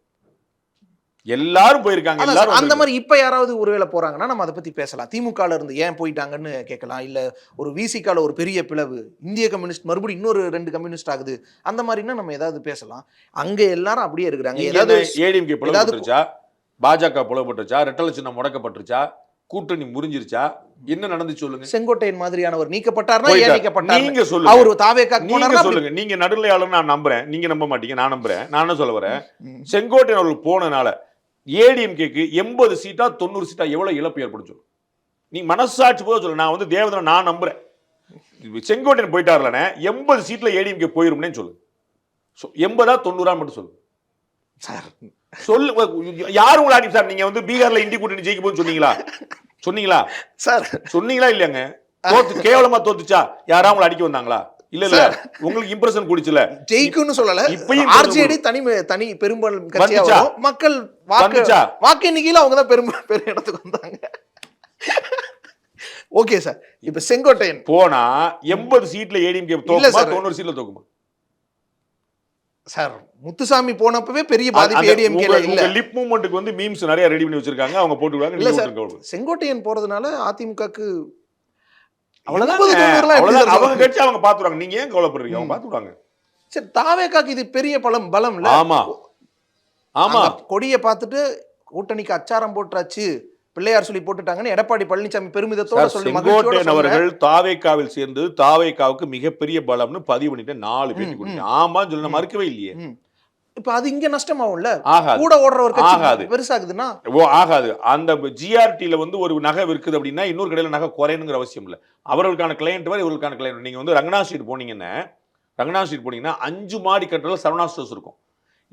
எல்லாரும் போயிருக்காங்க. ஆனா எல்லாரும் சார், அந்த மாதிரி இப்ப யாராவது ஒருவேளை போறாங்கன்னா நம்ம அதை பத்தி பேசலாம். திமுகல இருந்து ஏன் போயிட்டாங்கன்னு கேட்கலாம். இல்ல ஒரு விசிகால ஒரு பெரிய பிளவு, இந்திய கம்யூனிஸ்ட் மறுபடியும் இன்னொரு 2 கம்யூனிஸ்ட் ஆகுது, அந்த மாதிரின்னா நம்ம ஏதாவது பேசலாம். அங்க எல்லாரும் அப்படியே இருக்கிறாங்க. ஏதாவது ஏடிஎம்கே பிளவுபட்டுருச்சா, பாஜக பிளவுபட்டுருச்சா, ரெட்டலை சின்னம் முடக்கப்பட்டுருச்சா, கூட்டணி முறிஞ்சிருச்சா, என்ன நடந்துச்சு சொல்லுங்க. செங்கோட்டையன் மாதிரியானவர் நீக்கப்பட்டார்னா ஏன் நீங்க நீக்கப்பட்டார்? சொல்லுங்க. அவர் தாவேக்கா நீங்க சொல்லுங்க. நீங்க நடுநிலையாளர் நான் நம்புறேன், நீங்க நம்ப மாட்டீங்க, நான் நம்புறேன். நான் என்ன சொல்ல வரேன், செங்கோட்டையன் அவர்கள் போனனால ஏடிஎம்கேக்கு 80 சீட்டா 90 சீட்டா எவ்வளவு இழப்பு ஏற்படுச்சு? நீ மனசாட்சி போத சொல்ல. நான் வந்து தேவதனை நான் நம்புறேன். செங்கோட்டையன் போயிட்டார்லனே 80 சீட்ல ஏடிஎம்கே போயிரும்னே சொல்லு. 80 90 மட்டும் சொல்லு சார். சொல்லு. யாரும் உங்களை அடி சார், நீங்க வந்து பீகார்ல இந்தி கூட்டணி ஜெயிக்க போன்னு சொன்னீங்களா? சொன்னீங்களா சார்? சொன்னீங்களா இல்லையாங்க? தோத்து கேவலமா தோத்துச்சா? யாரா உங்களை அடிக்க வந்தாங்களா? இல்ல இல்ல, உங்களுக்கு இம்ப்ரெஷன் குடிச்சுல ஜெயிக்கும்னு சொல்லல. இப்பயும் ஆர்ஜேடி தனி பெரும்பாலும் கட்சியா வந்துச்சா? வரும். மக்கள் வந்துச்சா? வாக்கு எண்ணிக்கையில அவங்க தான் பெரும் இடத்துக்கு வந்தாங்க. Okay sir. இப்ப செங்கோட்டையன் போனா 80 சீட்ல ஏடிஎம்கே தோக்குமா, 90 சீட்ல தோக்குமா? சார் முத்துசாமி போனப்பவே பெரிய பாதிப்பு ஏடிஎம்கேல இல்ல. லிப் மூவ்மென்ட்க்கு வந்து மீம்ஸ் நிறைய ரெடி பண்ணி வச்சிருக்காங்க, அவங்க போட்டுடுவாங்க. இல்ல நீங்க சார், போட்டுருங்க. செங்கோட்டையன் போறதுனால அதிமுகக்கு அவ்வளவுதான். அவங்க கட்சி அவங்க பாத்துறாங்க. நீங்க ஏன் கவலைப்படுறீங்க? அவங்க பாத்துறாங்க. சரி, தாவேக்காக்கு இது பெரிய பலம் இல்ல. ஆமா ஆமா. கொடியை பார்த்துட்டு கூட்டணிக்கு அச்சாரம் போட்டாச்சு, பிள்ளையார் சொல்லி போட்டுட்டாங்கன்னு எடப்பாடி பழனிசாமி பெருமிதத்தோட சொல்லி செங்கோட்டையன் அவர்கள் தாவேக்காவில் சேர்ந்து தாவேக்காவுக்கு மிகப்பெரிய பலம்னு பதிவு பண்ணிட்டு 4 பேட்டி கொடுத்தீங்க. ஆமான்னு சொல்ல மறுக்கவே இல்லையே. இப்ப அது இங்க நஷ்டமாகும்ல. ஆகாது. கூட ஓடுற ஒரு கட்சி ஆகாது. பெருசாகுதுன்னா ஆகாது. அந்த ஜிஆர்டில வந்து ஒரு நகை விற்குது அப்படின்னா இன்னொரு கடையில நகை குறையணுங்கிற அவசியம் இல்லை. அவர்களுக்கான கிளையண்ட் வேற, இவர்களுக்கான கிளையண்ட். நீங்க வந்து ரங்கநாத் ஸ்ட்ரீட் போனீங்கன்னா 5 மாடி கட்டல சரவணா ஸ்டோர்ஸ் இருக்கும்.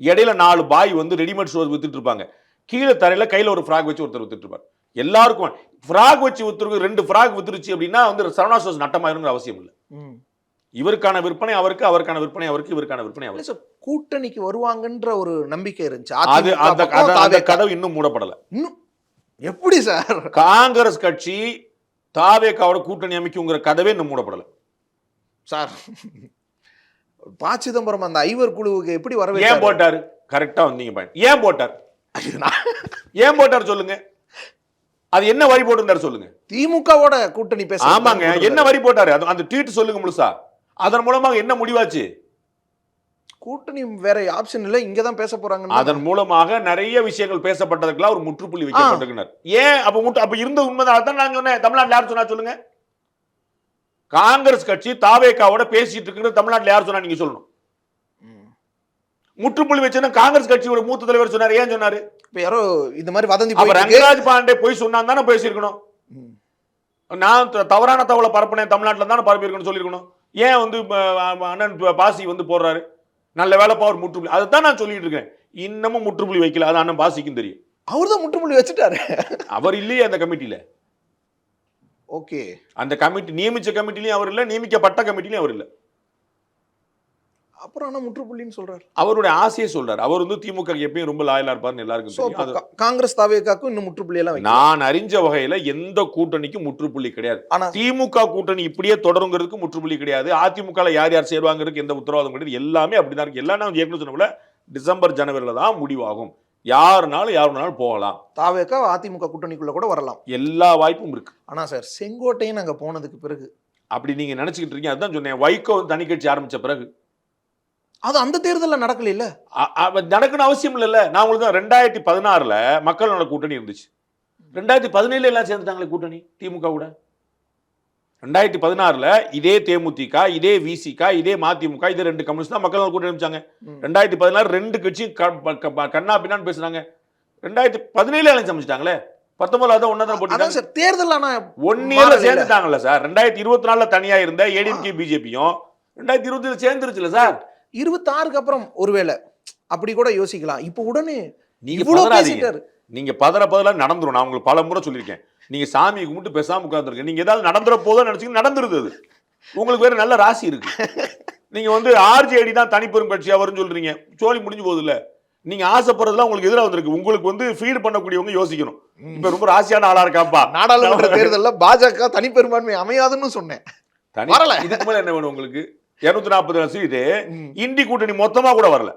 இடையில 4 பாய் வந்து ரெடிமேட் ஸ்டோர் வித்துட்டு இருப்பாங்க. கீழே தரையில கையில ஒரு ஃப்ராக் வச்சு ஒருத்தர் வித்துட்டு இருப்பார். எல்லாருக்கும் ஃப்ராக் வச்சு வித்துருக்கு. 2 ஃப்ராக் வித்துருச்சு அப்படின்னா வந்து சரவணா ஸ்டோர்ஸ் நட்டமாயிருங்கிற அவசியம் இல்லை. இவருக்கான விற்பனை அவருக்கு, அவருக்கான விற்பனை அவருக்கு, இவருக்கான விற்பனை அவருக்கு. கூட்டணிக்கு வருவாங்கன்ற ஒரு நம்பிக்கை இருந்துச்சு. அது அந்த கதவு இன்னும் மூடப்படல. இன்னும் எப்படி சார்? காங்கிரஸ் கட்சி தாவேக்காவோட கூட்டணி அமைக்குங்கிற கதவே இன்னும் மூடப்படல சார். ப. சிதம்பரம் அந்த ஐவர் குழுவுக்கு எப்படி வரவே ஏன் போட்டாரு? கரெக்டா வந்தீங்க பாயிண்ட். ஏன் போட்டார்? ஏன் போட்டார் சொல்லுங்க. அது என்ன வரி போட்டிருந்தாரு சொல்லுங்க. திமுகவோட கூட்டணி பேச. ஆமாங்க, என்ன வரி போட்டாரு? அந்த ட்வீட் சொல்லுங்க முழுசா. அதன் மூலமாக என்ன முடிவாச்சு? கூட்டணி வேற ஆப்ஷன் இல்ல, இங்க தான் பேச போறாங்க. அதன் மூலமாக நிறைய விஷயங்கள் பேசப்பட்டதுக்கெல்லாம் ஒரு முற்றுப்புள்ளி வைக்கப்பட்டிருக்கிறார். ஏன் அப்ப இருந்த உண்மைதான். அதான் நான் சொன்னேன். தமிழ்நாட்டில் யார் சொன்னா சொல்லுங்க. காங்கிரஸ் கட்சி தாவேக்காவோட பேசிட்டு இருக்கிறது தமிழ்நாட்டில் யார் சொன்னா நீங்க சொல்லணும். முற்றுப்புள்ளி வச்சுன்னா காங்கிரஸ் கட்சியோட மூத்த தலைவர் சொன்னாரு. ஏன் சொன்னாரு? இப்ப யாரோ இந்த மாதிரி வதந்தி ரங்கராஜ் பாண்டே போய் சொன்னான் தானே பேசியிருக்கணும். நான் தவறான தகவலை பரப்புனேன் தமிழ்நாட்டில் தானே பரப்பியிருக்கணும் சொல்லியிருக்கணும். ஏன் வந்து அண்ணன் பாசி வந்து போடுறாரு? நல்ல வேலைப்பா ஒரு முற்றுப்புள்ளி. அதுதான் நான் சொல்லிட்டு இருக்கேன். இன்னமும் முற்றுப்புள்ளி வைக்கல. அது அண்ணன் பாசிக்கும் தெரியும். அவர் தான் முற்றுப்புள்ளி வச்சுட்டாரு. அவர் இல்லையே அந்த கமிட்டியில. ஓகே, அந்த கமிட்டி நியமிச்ச கமிட்டிலையும் அவர் இல்ல, நியமிக்கப்பட்ட கமிட்டிலையும் அவர் இல்ல. அப்புறம் ஆனா முற்றுப்புள்ளின்னு சொல்றாரு. அவருடைய ஆசையை சொல்றாரு. அவர் வந்து திமுக எப்பயும் ரொம்ப லாயலா இருப்பாருன்னு எல்லாருக்கும் தெரியும். காங்கிரஸ் தாவேக்காக்கும் இன்னும் முற்றுப்புள்ளி எல்லாம் நான் அறிஞ்ச வகையில எந்த கூட்டணிக்கும் முற்றுப்புள்ளி கிடையாது. திமுக கூட்டணி இப்படியே தொடருங்கிறதுக்கு முற்றுப்புள்ளி கிடையாது. அதிமுக யார் யார் சேருவாங்கிறதுக்கு எந்த உத்தரவாதம் கிடையாது. எல்லாமே அப்படிதான் இருக்கு. எல்லாம் நான் ஏற்கனவே சொன்ன டிசம்பர் ஜனவரியில தான் முடிவாகும். யாருனாலும் போகலாம். தாவேக்கா அதிமுக கூட்டணிக்குள்ள கூட வரலாம். எல்லா வாய்ப்பும் இருக்கு. ஆனா சார், செங்கோட்டையன் அங்க போனதுக்கு பிறகு அப்படி நீங்க நினைச்சுக்கிட்டு இருக்கீங்க. அதுதான் சொன்னேன். வைகோ தனி கட்சி ஆரம்பிச்ச பிறகு அது அந்த தேர்தலில் நடக்கல இல்ல. நடக்கணும் அவசியம் இல்ல. நான் உங்களுக்கு 2016ல மக்கள் நல கூட்டணி இருந்துச்சு. 2017 எல்லாம் சேர்ந்துட்டாங்களே கூட்டணி திமுக கூட. 2016ல இதே தேமுதிக, இதே விசிக, இதே மதிமுக, இதே 2 கம்யூனிஸ்ட் தான் மக்கள் நல கூட்டணி அமைச்சாங்க. 2016 2 கட்சியும் கண்ணா பின்னான்னு பேசுறாங்க. 2017 எல்லாம் சமைச்சிட்டாங்களே. 19 ஒன்னா தான் போட்டாங்க சார். தேர்தல் ஆனா 1 இயர்ல சேர்ந்துட்டாங்கல்ல சார். 2024ல தனியா இருந்த ஏடிஎம்கே பிஜேபியும் 2020 சேர்ந்துருச்சுல சார். 26க்கு அப்புறம் ஒருவேளை அப்படி கூட யோசிக்கலாம். இப்ப உடனே நீங்க பதற நடந்துரும். நான் உங்களுக்கு பல முறை சொல்லியிருக்கேன். நீங்க சாமி கும்பிட்டு பேசாம உட்கார்ந்துருக்கீங்க. நீங்க ஏதாவது நடந்துற போதும் நினைச்சீங்க, நடந்துருது. உங்களுக்கு வேற நல்ல ராசி இருக்கு. நீங்க வந்து ஆர்ஜேடி தான் தனிப்பெரும் கட்சியா வரும்னு சொல்றீங்க. சோலி முடிஞ்சு போகுது இல்ல. நீங்க ஆசைப்படுறதுலாம் உங்களுக்கு எதிராக வந்திருக்கு. உங்களுக்கு வந்து ஃபீட் பண்ணக்கூடியவங்க யோசிக்கணும். இப்ப ரொம்ப ராசியான ஆளா இருக்காப்பா. நாடாளுமன்ற தேர்தல்ல பாஜக தனிப்பெரும்பான்மை அமையாதுன்னு சொன்னேன். வரல. இதுக்கு மேல என்ன வேணும் உங்களுக்கு? 240 சீட்டு இந்தி கூட்டணி மொத்தமா கூட வரல.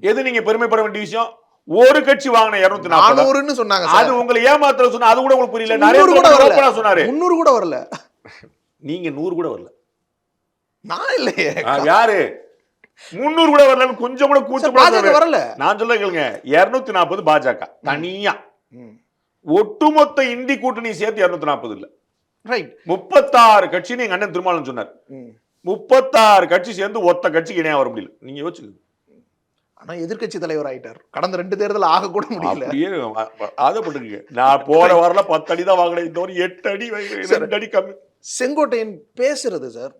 எது நீங்க பெருமைப்பட வேண்டிய விஷயம்? ஒரு கட்சி வாங்கின 240 சொன்னாங்க. அது உங்களை ஏமாத்த சொன்னா அது கூட உங்களுக்கு புரியல. 300 கூட வரல சொன்னாரு. 300 கூட வரல. நீங்க 100 கூட வரல. நான் இல்லையே. யாரு 300 கூட வரலன்னு கொஞ்சம் கூட கூச்சப்படாத வரல. நான் சொல்ல கேளுங்க. 240 பாஜக தனியா. ஒட்டுமொத்த இந்தி கூட்டணி சேர்த்து 240 இல்ல. ரைட். 36 கட்சி எங்க அண்ணன் திருமாவளவன் சொன்னார். 36 கட்சி சேர்ந்து ஒத்த கட்சிக்கு இணையா வர முடியல. நீங்க யோசிச்சுக்கோங்க. ஆனா எதிர்க்கட்சி தலைவர் ஆயிட்டார். கடந்த 2 தேர்தல் ஆக கூட முடியல. அப்படியே ஆதப்பட்டுங்க. நான் போற வாரல 10 அடி தான் வாங்கினேன். இந்த ஒரு 8 அடி 2 அடி கம்மி. செங்கோட்டையன் பேசுறது சார்,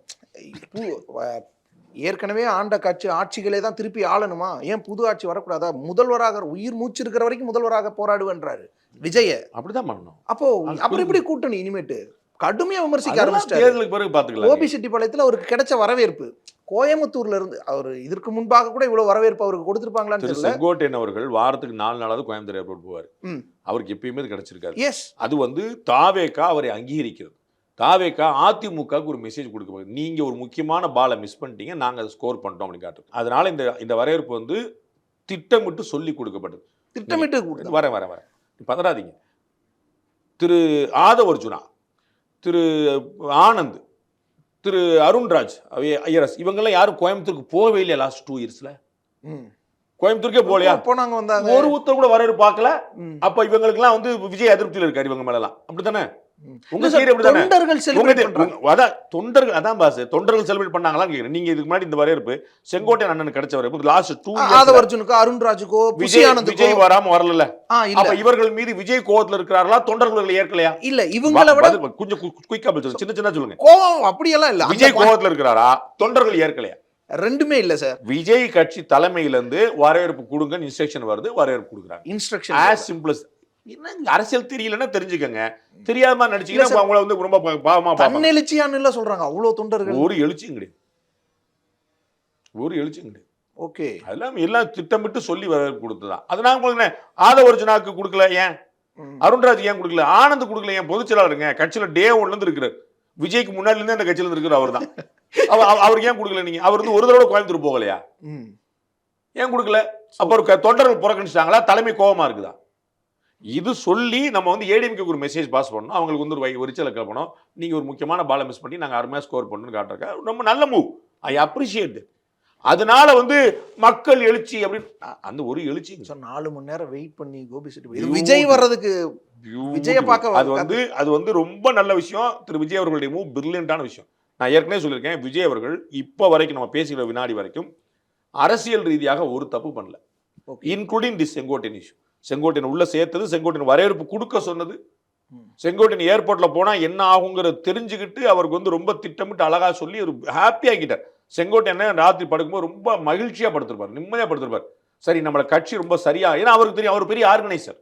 ஏற்கனவே ஆண்ட கட்சி ஆட்சிகளே தான் திருப்பி ஆளணுமா, ஏன் புது ஆட்சி வரக்கூடாதா, முதல்வராக உயிர் மூச்சு இருக்கிற வரைக்கும் முதல்வராக போராடுவேன்றாரு விஜய. அப்படிதான் பண்ணணும். அப்போ அப்புறம் எப்படி கூட்டணி இனிமேட்டு கடுமையா விமர்சிக்க ஆரம்பிச்சிட்டாரு. தேர்தலுக்கு பிறகு பாத்துக்கலாம். கோபிச்செட்டிப்பாளையத்துல அவருக்கு கிடைச்ச வரவேற்பு, கோயம்புத்தூர்ல இருந்து அவர் இதற்கு முன்பாக கூட இவ்வளவு வரவேற்பு அவருக்கு கொடுத்திருப்பாங்களான்னு தெரியல. செங்கோட்டையன் அவர்கள் வாரத்துக்கு 4 நாளாவது கோயம்புத்தூர் ஏர்போர்ட் போவார். அவருக்கு எப்பயுமே இது கிடைச்சிருக்காரு. எஸ். அது வந்து தாவேகா அவரை அங்கீகரிக்கிறது. தாவேகா அதிமுகவுக்கு ஒரு மெசேஜ் கொடுக்க, நீங்க ஒரு முக்கியமான பாலை மிஸ் பண்ணிட்டீங்க, நாங்க அதை ஸ்கோர் பண்ணிட்டோம் அப்படின்னு காட்டுறோம். அதனால இந்த வரவேற்பு வந்து திட்டமிட்டு சொல்லி கொடுக்கப்பட்டது. திட்டமிட்டு வரேன் பதறாதீங்க. திரு ஆதவ் அர்ஜுனா, திரு ஆனந்த், திரு அருண்ராஜ், ஐயரஸ், இவங்கெல்லாம் யாரும் கோயம்புத்தூருக்கு போகவே இல்லையா லாஸ்ட் 2 இயர்ஸ்ல? கோயம்புத்தூருக்கே போலையா? போனாங்க, வந்தாங்க. ஒரு உத்தரவு கூட வரவேற்பு பார்க்கல. அப்ப இவங்களுக்கு எல்லாம் வந்து விஜய் அதிருப்தியில் இருக்காரு இவங்க மேலாம். அப்படித்தானே? உங்க சைடு அப்படிதானே? தொண்டர்கள் செலிப்ரேட் பண்றாங்க. அதான் தொண்டர்கள், அதான் பாஸ், தொண்டர்கள் செலிப்ரேட் பண்ணாங்களான்னு கேக்குறேன். நீங்க இதுக்கு முன்னாடி இந்த வரவேற்பு செங்கோட்டையன் அண்ணனுக்கு கிடைச்ச வரவேற்பு லாஸ்ட் 2 இயர்ஸ் ஆதவ் அர்ஜுனுக்கு, அருண்ராஜுக்கோ, விஜய் வராம வரல. அப்ப இவர்கள் மீது விஜய் கோவத்துல இருக்கிறார்களா, தொண்டர்கள் ஏற்கலையா? இல்ல, இவங்கள விட கொஞ்சம் குயிக்கா சொல்லுங்க, சின்ன சொல்லுங்க. கோவம் அப்படியெல்லாம் இல்ல. விஜய் கோவத்துல இருக்கிறாரா, தொண்டர்கள் ஏற்கலையா? ரெண்டுமே இல்ல சார். விஜய் கட்சி தலைமையில இருந்து வரவேற்பு கொடுங்க இன்ஸ்ட்ரக்ஷன் வருது, வரவேற்பு கொடுக்குறாங்க. Instruction as simple as. என்ன அரசியல் தெரியலன்னா தெரிஞ்சுக்கங்க. தெரியாம நடிச்சீங்கன்னா அவங்கள வந்து ரொம்ப பாவமா பாப்பாங்க. தன்னெழுச்சியான்னு இல்ல சொல்றாங்க அவ்வளவு தொண்டர்கள். ஒரு எழுச்சியும் கிடையாது. ஓகே. அதெல்லாம் எல்லாம் திட்டமிட்டு சொல்லி வரவேற்பு கொடுத்ததான். அது நான் உங்களுக்கு ஆதவ அர்ஜுனாக்கு கொடுக்கல ஏன், அருண்ராஜ் ஏன் கொடுக்கல, ஆனந்த் கொடுக்கல ஏன், பொதுச் செயலாளருங்க கட்சியில டே 1ல இருந்து இருக்கிறார். விஜய்க்கு முன்னாடி இருந்து அந்த கட்சியில இருக்கிற அவர் தான். அவருக்கு ஏன் கொடுக்கல நீங்க? அவர் வந்து ஒரு தடவை கோயம்புத்தூர் போகலையா? ஏன் கொடுக்கல? அப்ப தொண்டர்கள் புறக்கணிச்சிட்டாங்களா, தலைமை கோபமா இருக்குதா? இது சொல்லி நம்ம வந்து ஏடிஎம்கே ஒரு மெசேஜ் பாஸ் பண்ணணும். அவங்களுக்கு வந்து ஒரு எரிச்சலை கிளப்பணும். நீங்க ஒரு முக்கியமான பாலை மிஸ் பண்ணி நாங்க அருமையா ஸ்கோர் பண்ணணும்னு காட்டுறக்க ரொம்ப நல்ல மூவ். I appreciate. அதனால வந்து மக்கள் எழுச்சி அப்படின்னு அந்த ஒரு எழுச்சி 4 மணி நேரம் வெயிட் பண்ணி கோபிச்செட்டி விஜய் வர்றதுக்கு விஜய பார்க்க அது வந்து ரொம்ப நல்ல விஷயம். திரு விஜய் அவர்களுடைய மூவ் பிரில்லியண்டான விஷயம். நான் ஏற்கனவே சொல்லியிருக்கேன், விஜய் அவர்கள் இப்போ வரைக்கும் நம்ம பேசுகிற வினாடி வரைக்கும் அரசியல் ரீதியாக ஒரு தப்பு பண்ணல, including this Sengottaiyan issue. Sengottaiyan உள்ள சேர்த்தது, செங்கோட்டையன் வரவேற்பு கொடுக்க சொன்னது, செங்கோட்டையன் ஏர்போர்ட்ல போனா என்ன ஆகுங்கிறத தெரிஞ்சுக்கிட்டு அவருக்கு வந்து ரொம்ப திட்டமிட்டு அழகா சொல்லி ஒரு ஹாப்பி ஆக்கிட்டார். செங்கோட்டையன் ராத்திரி படுக்கும்போது ரொம்ப மகிழ்ச்சியா படுத்திருப்பார், நிம்மதியா படுத்திருப்பார். சரி, நம்மள கட்சி ரொம்ப சரியா, ஏன்னா அவருக்கு தெரியும் அவர் பெரிய ஆர்கனைசர்,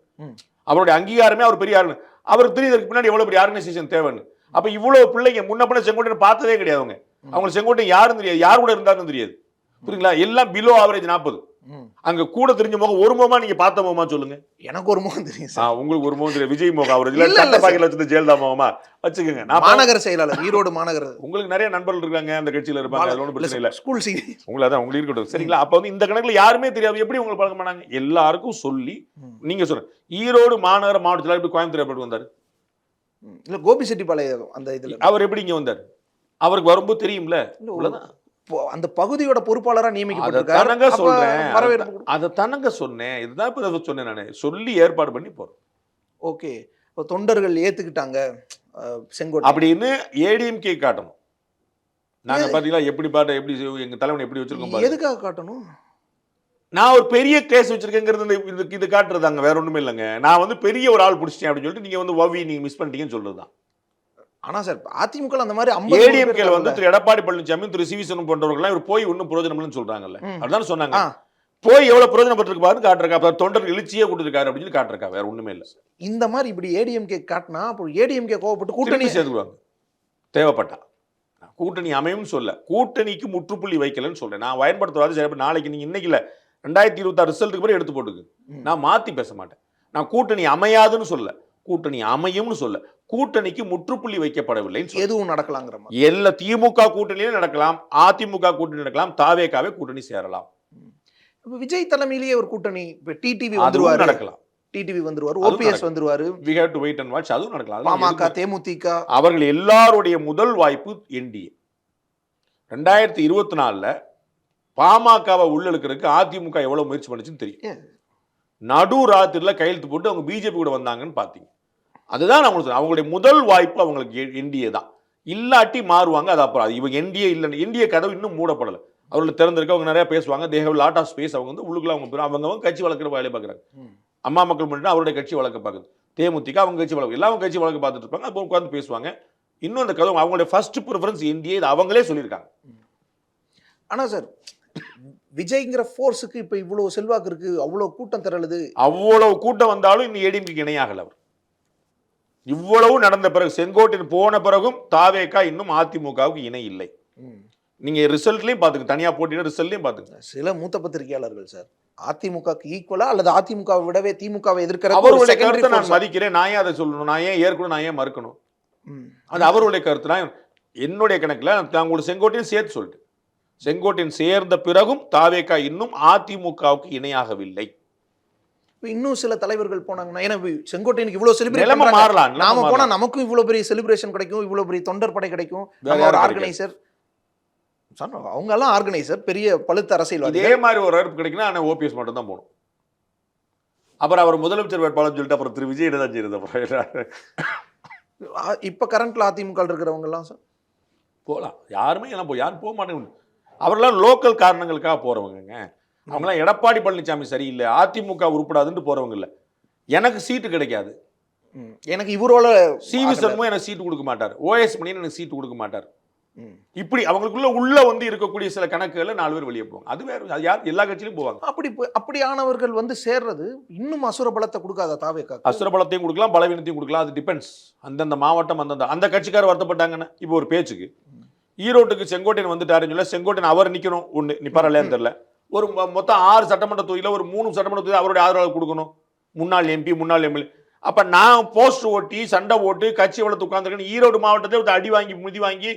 அவருடைய அங்கீகாரமே அவர் பெரிய ஆர்கனைசர், அவருக்கு தெரியும் இதுக்கு பின்னாடி எவ்வளவு பெரிய ஆர்கனைசேஷன் தேவைன்னு. அப்ப இவ்வளவு பிள்ளைங்க முன்ன பண்ண செங்கோட்டையன் பார்த்ததே கிடையாது. அவங்க செங்கோட்டையன் யாருன்னு தெரியாது, யார் கூட இருந்தாருன்னு தெரியாது. புரியுங்களா? எல்லாம் பிலோ ஆவரேஜ் 40. அங்க கூட தெரிஞ்ச முகம் ஒரு முகமா நீங்க பார்த்த முகமா சொல்லுங்க. எனக்கு ஒரு முகம் தெரியும். உங்களுக்கு ஒரு முகம் தெரியும், விஜய் முகம். அவர் இல்ல பாக்கெட்ல வச்சிருந்த ஜெயலலிதா முகமா வச்சுக்கோங்க. நான் மாநகர செயலாளர், ஈரோடு மாநகர. உங்களுக்கு நிறைய நண்பர்கள் இருக்காங்க அந்த கட்சியில இருப்பாங்க, அது ஒன்றும் பிரச்சனை இல்ல. ஸ்கூல் உங்களை அதான் உங்களுக்கு இருக்கட்டும், சரிங்களா? அப்ப வந்து இந்த கணக்குல யாருமே தெரியாது, எப்படி உங்களுக்கு பழக்கம் பண்ணாங்க? எல்லாருக்கும் சொல்லி நீங்க சொல்லுங்க. ஈரோடு மாநகர மாவட்டத்தில் எப்படி கோயம்புத்தூர் எப்படி வந்தாரு? இல்ல கோபிச்செட்டிப்பாளையம் அந்த இதுல அவர் எப்படி இங்க வந்தாரு? அவருக்கு வரும்போது தெரியும்ல. அந்த பகுதியோட பொறுப்பாளரா நியமிக்கப்பட்டிருக்காரு. அதை தானங்க சொன்னேன். இதுதான் இப்ப சொன்னேன் நானு. சொல்லி ஏற்பாடு பண்ணி போறோம். ஓகே. தொண்டர்கள் ஏத்துக்கிட்டாங்க செங்கோட்டை அப்படின்னு ஏடிஎம்கே காட்டணும். நாங்க பாத்தீங்களா எப்படி பாட்ட எப்படி எங்க தலைவனை எப்படி வச்சிருக்கோம். எதுக்காக காட்டணும்? நான் ஒரு பெரிய கேஸ் வச்சிருக்கேங்கிறது இது காட்டுறதாங்க, வேற ஒண்ணுமே இல்லைங்க. நான் வந்து பெரிய ஒரு ஆள் பிடிச்சிட்டேன் அப்படின்னு சொல்லிட்டு நீங்க வந்து வவி நீங்க மிஸ் பண்ணிட்டீங்கன்னு சொல்றதுதான். ஆனா சார் அதிமுக அந்த மாதிரி ஏடிஎம்கே வந்து திரு எடப்பாடி பழனிசாமி, திரு சி வி சண்முகம் போன்றவர்கள் இவர் போய் ஒன்னும் பிரயோஜனம் இல்லைன்னு சொல்றாங்கல்ல, அதுதான் சொன்னாங்க. போய் எவ்வளவு பிரயோஜனப்பட்டிருக்கு பாருன்னு காட்டுறக்கா, தொண்டர் எழுச்சியே கொடுத்துருக்காரு அப்படின்னு காட்டுறக்கா, வேற ஒண்ணுமே இல்லை. இந்த மாதிரி இப்படி ஏடிஎம்கே காட்டினா அப்புறம் ஏடிஎம்கே கோவப்பட்டு கூட்டணி சேர்த்துக்குவாங்க தேவைப்பட்டா. கூட்டணி அமையும் சொல்ல, கூட்டணிக்கு முற்றுப்புள்ளி வைக்கலன்னு சொல்றேன். நான் பயன்படுத்துவாது சரி. நாளைக்கு நீங்க இன்னைக்கு இல்ல 2026 ரிசல்ட்டுக்கு பிறகு எடுத்து போட்டுக்கு. நான் மாத்தி பேச மாட்டேன். நான் கூட்டணி அமையாதுன்னு சொல்ல, கூட்டணி அமையும்னு சொல்ல, கூட்டணிக்கு முற்றுப்புள்ளி வைக்கப்படவில்லை. எதுவும் நடக்கலாங்கிற மாதிரி. எல்லா திமுக கூட்டணியிலும் நடக்கலாம், அதிமுக கூட்டணி நடக்கலாம், தாவேகாவே கூட்டணி சேரலாம். இப்ப விஜய் தலைமையிலேயே ஒரு கூட்டணி, இப்ப டிடிவி அதுவும் வந்துருவாரு, நடக்கலாம். டிடிவி வந்துருவாரு, அதுவும் ஓபிஎஸ் நடக்கலாம். வந்துருவாரு, We have to wait and watch. அதுவும் நடக்கலாம். அதெல்லாம் பாமக, எதுவும் தேமுதிக, அவர்கள் எல்லாருடைய முதல் வாய்ப்பு என்டிஏ. 2024ல பாமகவை உள்ளெடுக்கிறதுக்கு அதிமுக எவ்வளவு முயற்சி பண்ணுச்சுன்னு தெரியும். நடு ராத்திரில கையெழுத்து போட்டு அவங்க பிஜேபி கூட வந்தாங்கன்னு பாத்தீங்க. அதுதான் நான் உங்களுக்கு சொல்றேன். அவங்களுடைய முதல் வாய்ப்பு அவங்களுக்கு என்டிஏ தான். இல்லாட்டி மாறுவாங்க. அது அப்புறம் அது இவங்க என்டிஏ இல்லைன்னு, என்டிஏ கதவு இன்னும் மூடப்படலை. அவர்கள் திறந்திருக்க, அவங்க நிறைய பேசுவாங்க. They have lot of space. அவங்க வந்து உள்ளுக்குள்ள அவங்க கட்சி வளர்க்குற வேலையை பார்க்குறாங்க. அம்மா மக்கள் முன்னாடி அவருடைய கட்சி வழக்க பார்க்குது. தேமுதிக அவங்க கட்சி வழக்கு, எல்லாரும் கட்சி வழக்கு பார்த்துட்டு இருப்பாங்க. அப்போ உட்காந்து பேசுவாங்க. இன்னும் அந்த கதவு அவங்களுடைய ஃபர்ஸ்ட் ப்ரிஃபரன்ஸ் என்டிஏ, இது அவங்களே சொல்லியிருக்காங்க. ஆனா சார், விஜய்ங்கிற ஃபோர்ஸுக்கு இப்ப இவ்வளவு செல்வாக்கு இருக்கு, அவ்வளவு கூட்டம் திரளுது. அவ்வளவு கூட்டம் வந்தாலும் இந்த ஏடிஎம்கே இணையாகல. அவர் இவ்வளவு நடந்த பிறகு, செங்கோட்டையன் போன பிறகும் தாவேகா இன்னும் அதிமுகவுக்கு இணை இல்லை. நீங்க ரிசல்ட்லயும் பாத்துங்க, தனியா போட்டியிட ரிசல்ட்லயும் பாத்துங்க. சில மூத்த பத்திரிகையாளர்கள் சார் அதிமுகக்கு ஈக்குவலா அல்லது அதிமுகவை விடவே திமுகவை எதிர்க்கிற அவருடைய கருத்தை நான் மதிக்கிறேன். நான் ஏன் அதை சொல்லணும்? நான் ஏன் ஏற்கனவே நான் ஏன் மறுக்கணும்? அது அவருடைய கருத்து. நான் என்னுடைய கணக்குல நான் உங்களுக்கு செங்கோட்டையன் சேர்த்து சொல்லிட்டு, செங்கோட்டையன் சேர்ந்த பிறகும் தாவேகா இன்னும் அதிமுகவுக்கு இணையாகவில்லை. இன்னும் சில தலைவர்கள் போனாங்கன்னா, ஏன்னா செங்கோட்டையனுக்கு இவ்வளவு நிலைமை செலிப்ரேஷன் மாறலாம். நாம போனா நமக்கும் இவ்வளவு பெரிய செலிப்ரேஷன் கிடைக்கும், இவ்வளவு பெரிய தொண்டர் படை கிடைக்கும். ஆர்கனைசர் அவங்க எல்லாம் ஆர்கனைசர், பெரிய பழுத்த அரசியல். இதே மாதிரி ஒரு வரப்பு கிடைக்குன்னா ஆனால் ஓபிஎஸ் மட்டும் தான் போகணும். அப்புறம் அவர் முதலமைச்சர் வேட்பாளர் சொல்லிட்டு அப்புறம் திரு விஜய் தான் செய்யறது. அப்புறம் இப்ப கரண்ட்ல அதிமுக இருக்கிறவங்க எல்லாம் சார் போகலாம். யாருமே யாரும் போக மாட்டேங்க. அவரெல்லாம் லோக்கல் காரணங்களுக்காக போறவங்க. அவங்களாம் எடப்பாடி பழனிசாமி சரியில்லை, அதிமுக உருப்படாதுன்னு போறவங்க இல்லை. எனக்கு சீட்டு கிடைக்காது, எனக்கு இவரோட சிவி சண்முகம் எனக்கு சீட்டு கொடுக்க மாட்டார், ஓஎஸ் மணியன் எனக்கு சீட்டு கொடுக்க மாட்டார். இப்படி அவங்களுக்குள்ள உள்ள வந்து இருக்கக்கூடிய சில கணக்குகளை 4 பேர் வெளியே போவாங்க. அது வேற, அது யார் எல்லா கட்சியிலும் போவாங்க. அப்படியானவர்கள் வந்து சேர்றது இன்னும் அசுர பலத்தை கொடுக்காத தாவேகா? அசுர பலத்தையும் கொடுக்கலாம், பலவீனத்தையும் கொடுக்கலாம். அது டிபெண்ட்ஸ். அந்தந்த மாவட்டம் அந்த கட்சிக்காரர் வருத்தப்பட்டாங்கன்னா, இப்போ ஒரு பேச்சுக்கு ஈரோட்டுக்கு செங்கோட்டையன் வந்துட்டாருன்னு சொல்ல, செங்கோட்டையன் அவர் நிக்கணும், ஒண்ணு நிப்பாரா இல்லையான்னு தெரியல. ஒரு மொத்தம் 6 சட்டமன்ற தொகுதியில ஒரு 3 சட்டமன்ற தொகுதி அவருடைய ஆதரவாளர் கொடுக்கணும், முன்னாள் எம்பி முன்னாள் எம்எல்ஏ. அப்ப நான் போஸ்ட் ஓட்டி சண்டை போட்டு கட்சி வளர்த்து உட்காந்துருக்கேன். ஈரோடு மாவட்டத்தில் அடி வாங்கி மிதி வாங்கி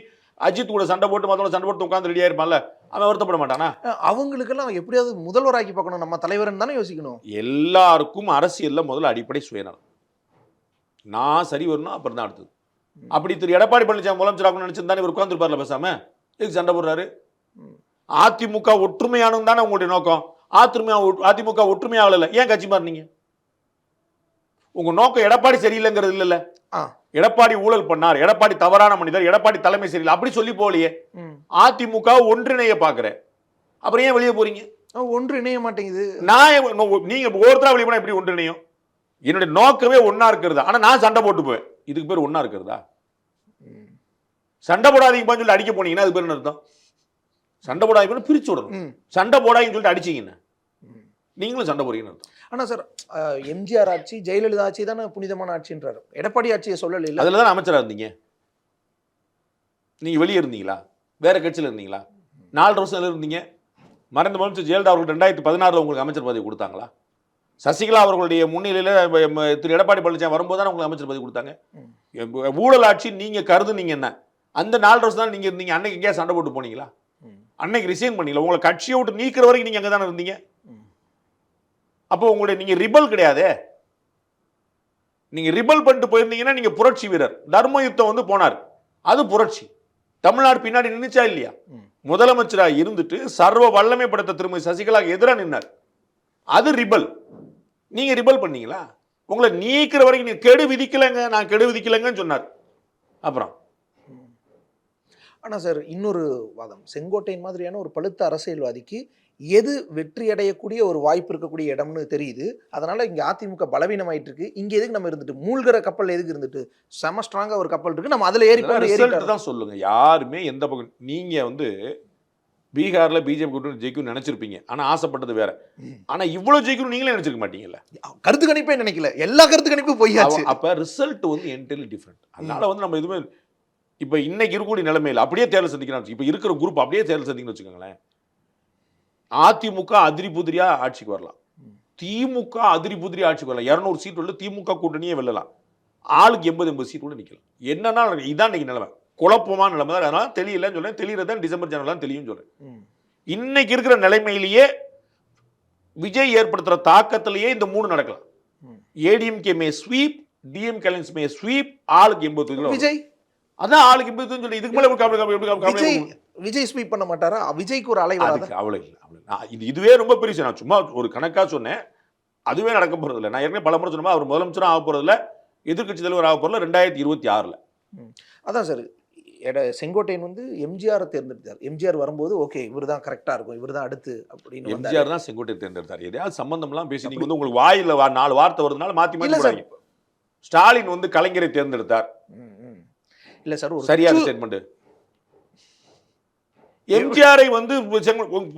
அஜித் கூட சண்டை போட்டு மத்தவங்க சண்டை போட்டு உட்காந்து ரெடியா இருப்பான்ல, அவன் வருத்தப்பட மாட்டானா? அவங்களுக்கெல்லாம் எப்படியாவது முதல்வராக்கி பார்க்கணும், நம்ம தலைவர்னு தானே யோசிக்கணும். எல்லாருக்கும் அரசியல்ல முதல்ல அடிப்படை சுயநலம். நான் சரி வரணும், அப்புறம் தான் அடுத்தது. அப்படி திரு எடப்பாடி பழனிசாமி முதலமைச்சர் நினைச்சிருந்தானே இவர் உட்கார்ந்துருப்பார்ல பேசாம, எதுக்கு சண்டை போடுறாரு? அதிமுக ஒற்றுமையானது தானே உங்களுடைய நோக்கம். அதிமுக ஒற்றுமையாகல, ஏன் கட்சி மாறினீங்க? உங்க நோக்கம் எடப்பாடி சரியில்லைங்கிறது இல்ல. எடப்பாடி ஊழல் பண்ணார், எடப்பாடி தவறான மனிதர், எடப்பாடி தலைமை சரியில்லை அப்படி சொல்லி போலியே. அதிமுக ஒன்றிணைய பாக்குற, அப்புறம் ஏன் வெளியே போறீங்க? ஒன்றிணைய மாட்டேங்குது. நீங்க ஒருத்தரா வெளியே போனா எப்படி ஒன்றிணையும்? என்னுடைய நோக்கமே ஒன்னா இருக்கிறது. ஆனா நான் சண்டை போட்டு போவேன், இதுக்கு பேர் ஒன்னா இருக்கிறதா? சண்டை போடாதீங்க சொல்லி அடிக்க போனீங்கன்னா அது பேர் அர்த்தம். சண்டை போடாதீங்க பிரிச்சு விடணும். சண்டை போடாதீங்கன்னு சொல்லிட்டு அடிச்சீங்கன்னா நீங்களும் சண்டை போறீங்கன்னு அர்த்தம். ஆனா சார், எம்ஜிஆர் ஆட்சி ஜெயலலிதா ஆட்சி தானே புனிதமான ஆட்சின்றாரு. எடப்பாடி ஆட்சியை சொல்லல. அதுல தான் அமைச்சரா இருந்தீங்க. நீங்க வெளியே இருந்தீங்களா? வேற கட்சியில இருந்தீங்களா? 4 வருஷம் இருந்தீங்க. மறைந்த முதலமைச்சர் ஜெயலலிதா அவர்கள் 2016 உங்களுக்கு அமைச்சர் பதவி கொடுத்தாங்களா? சசிகலா அவர்களுடைய முன்னிலையில திரு எடப்பாடி பழனிசாமி வரும்போது தான் உங்களுக்கு அமைச்சர் பதவி கொடுத்தாங்க. ஊழல் ஆட்சி நீங்க கருதுனீங்க என்ன? அந்த 4 வருஷம் தான் நீங்க இருந்தீங்க. அன்னைக்கு எங்கேயா சண்டை போட்டு போனீங்களா? அன்னைக்கு ரிசைன் பண்ணீங்களா? உங்களை கட்சியை விட்டு நீக்கிற வரைக்கும் நீங்க அங்கே தானே இருந்தீங்க. அப்போ உங்களுடைய நீங்க ரிபல் கிடையாதே. நீங்க ரிபல் பண்ணிட்டு போயிருந்தீங்கன்னா நீங்க புரட்சி வீரர். தர்ம யுத்தம் வந்து போனார், அது புரட்சி. தமிழ்நாடு பின்னாடி நின்னுச்சா இல்லையா? முதலமைச்சராக இருந்துட்டு சர்வ வல்லமை படுத்த திருமதி சசிகலா எதிராக நின்னார், அது ரிபல். நீங்க ரிபல் பண்ணீங்களா? உங்களை நீக்கிற வரைக்கும் நீங்க கெடு விதிக்கலைங்க, நான் கெடு விதிக்கலைங்கன்னு சொன்னார். அப்புறம் ஆனா சார், இன்னொரு வாதம், செங்கோட்டையன் மாதிரியான ஒரு பழுத்த அரசியல்வாதிக்கு எது வெற்றி அடையக்கூடிய ஒரு வாய்ப்பு இருக்கக்கூடிய இடம்னு தெரியுது. அதனால இங்க அதிமுக பலவீனமாயிட்டு இருக்கு. இங்க எதுக்கு நம்ம இருந்துட்டு, மூழ்கிற கப்பல் எதுக்கு இருந்துட்டு, செம ஸ்ட்ராங்கா ஒரு கப்பல் இருக்கு, நம்ம அதுல ஏறி தான் சொல்லுங்க. யாருமே எந்த பக்கம், நீங்க வந்து பீகார்ல பிஜேபி கூட்டணி ஜெயிக்கும் நினைச்சிருப்பீங்க, ஆனா ஆசைப்பட்டது வேற. ஆனா இவ்வளவு ஜெயிக்கணும் நீங்களே நினைச்சிருக்க மாட்டீங்கல்ல. கருத்து கணிப்பே நினைக்கல, எல்லா கருத்து கணிப்பும் போயாச்சு. அப்ப ரிசல்ட் வந்து என்டையர்லி டிஃபரெண்ட். அதனால வந்து நம்ம எதுவுமே இப்போ இன்னைக்கு இருக்கக்கூடிய நிலைமையில் அப்படியே தேர்தல் சந்திக்கிறாங்க. இப்போ இருக்கிற குரூப் அப்படியே தேர்தல் சந்திக்கணும்னு வச்சுக்கோங்களேன். அதிமுக அதிரி புதிரியா ஆட்சிக்கு வரலாம், திமுக அதிரி புதிரி ஆட்சிக்கு வரலாம். 200 சீட் உள்ள திமுக கூட்டணியே வெல்லலாம், ஆளுக்கு 80 சீட் கூட நிக்கலாம். என்னன்னா இதான் இன்னைக்கு நிலைமை, குழப்பமான நிலைமை தான். அதனால தெரியலன்னு சொல்றேன். தெளியறதான் டிசம்பர் ஜனவரி தெரியும் சொல்றேன். இன்னைக்கு இருக்கிற நிலைமையிலேயே விஜய் ஏற்படுத்துற தாக்கத்திலேயே இந்த 3 நடக்கலாம். ஏடிஎம்கே மே ஸ்வீப், டிஎம்கே மே ஸ்வீப், ஆளுக்கு 80 விஜய் அதான் ஆளுக்கு 80 சொல்லி இதுக்கு மேல விஜய் ஸ்வீப் பண்ண மாட்டாரா? விஜய்க்கு ஒரு அலை வராது. அவ்வளவு இல்லை. இதுவே ரொம்ப பெரிய, நான் சும்மா ஒரு கணக்கா சொன்னேன். அதுவே நடக்க போறது இல்லை. நான் ஏற்கனவே பல முறை சொன்னோம், அவர் முதலமைச்சரும் ஆக போறது இல்லை, எதிர்கட்சி தலைவர் ஆக போறதுல 2026. அதான் சார், செங்கோட்டையன் வந்து எம்ஜிஆர் தேர்ந்தெடுத்தார். எம்ஜிஆர் வரும்போது ஓகே இவர் தான் கரெக்டா இருக்கும், இவர் தான் அடுத்து அப்படின்னு எம்ஜிஆர் தான் செங்கோட்டையன் தேர்ந்தெடுத்தார். எதையாவது சம்பந்தம்லாம் பேசி நீங்க வந்து உங்களுக்கு வாயில 4 வார்த்தை வருதுனால மாத்தி மாத்தி போறாங்க. ஸ்டாலின் வந்து கலைஞரை தேர்ந்தெடுத்தார். இல்ல சார், ஒரு சரியான ஸ்டேட்மெண்ட். எம்ஜிஆரை வந்து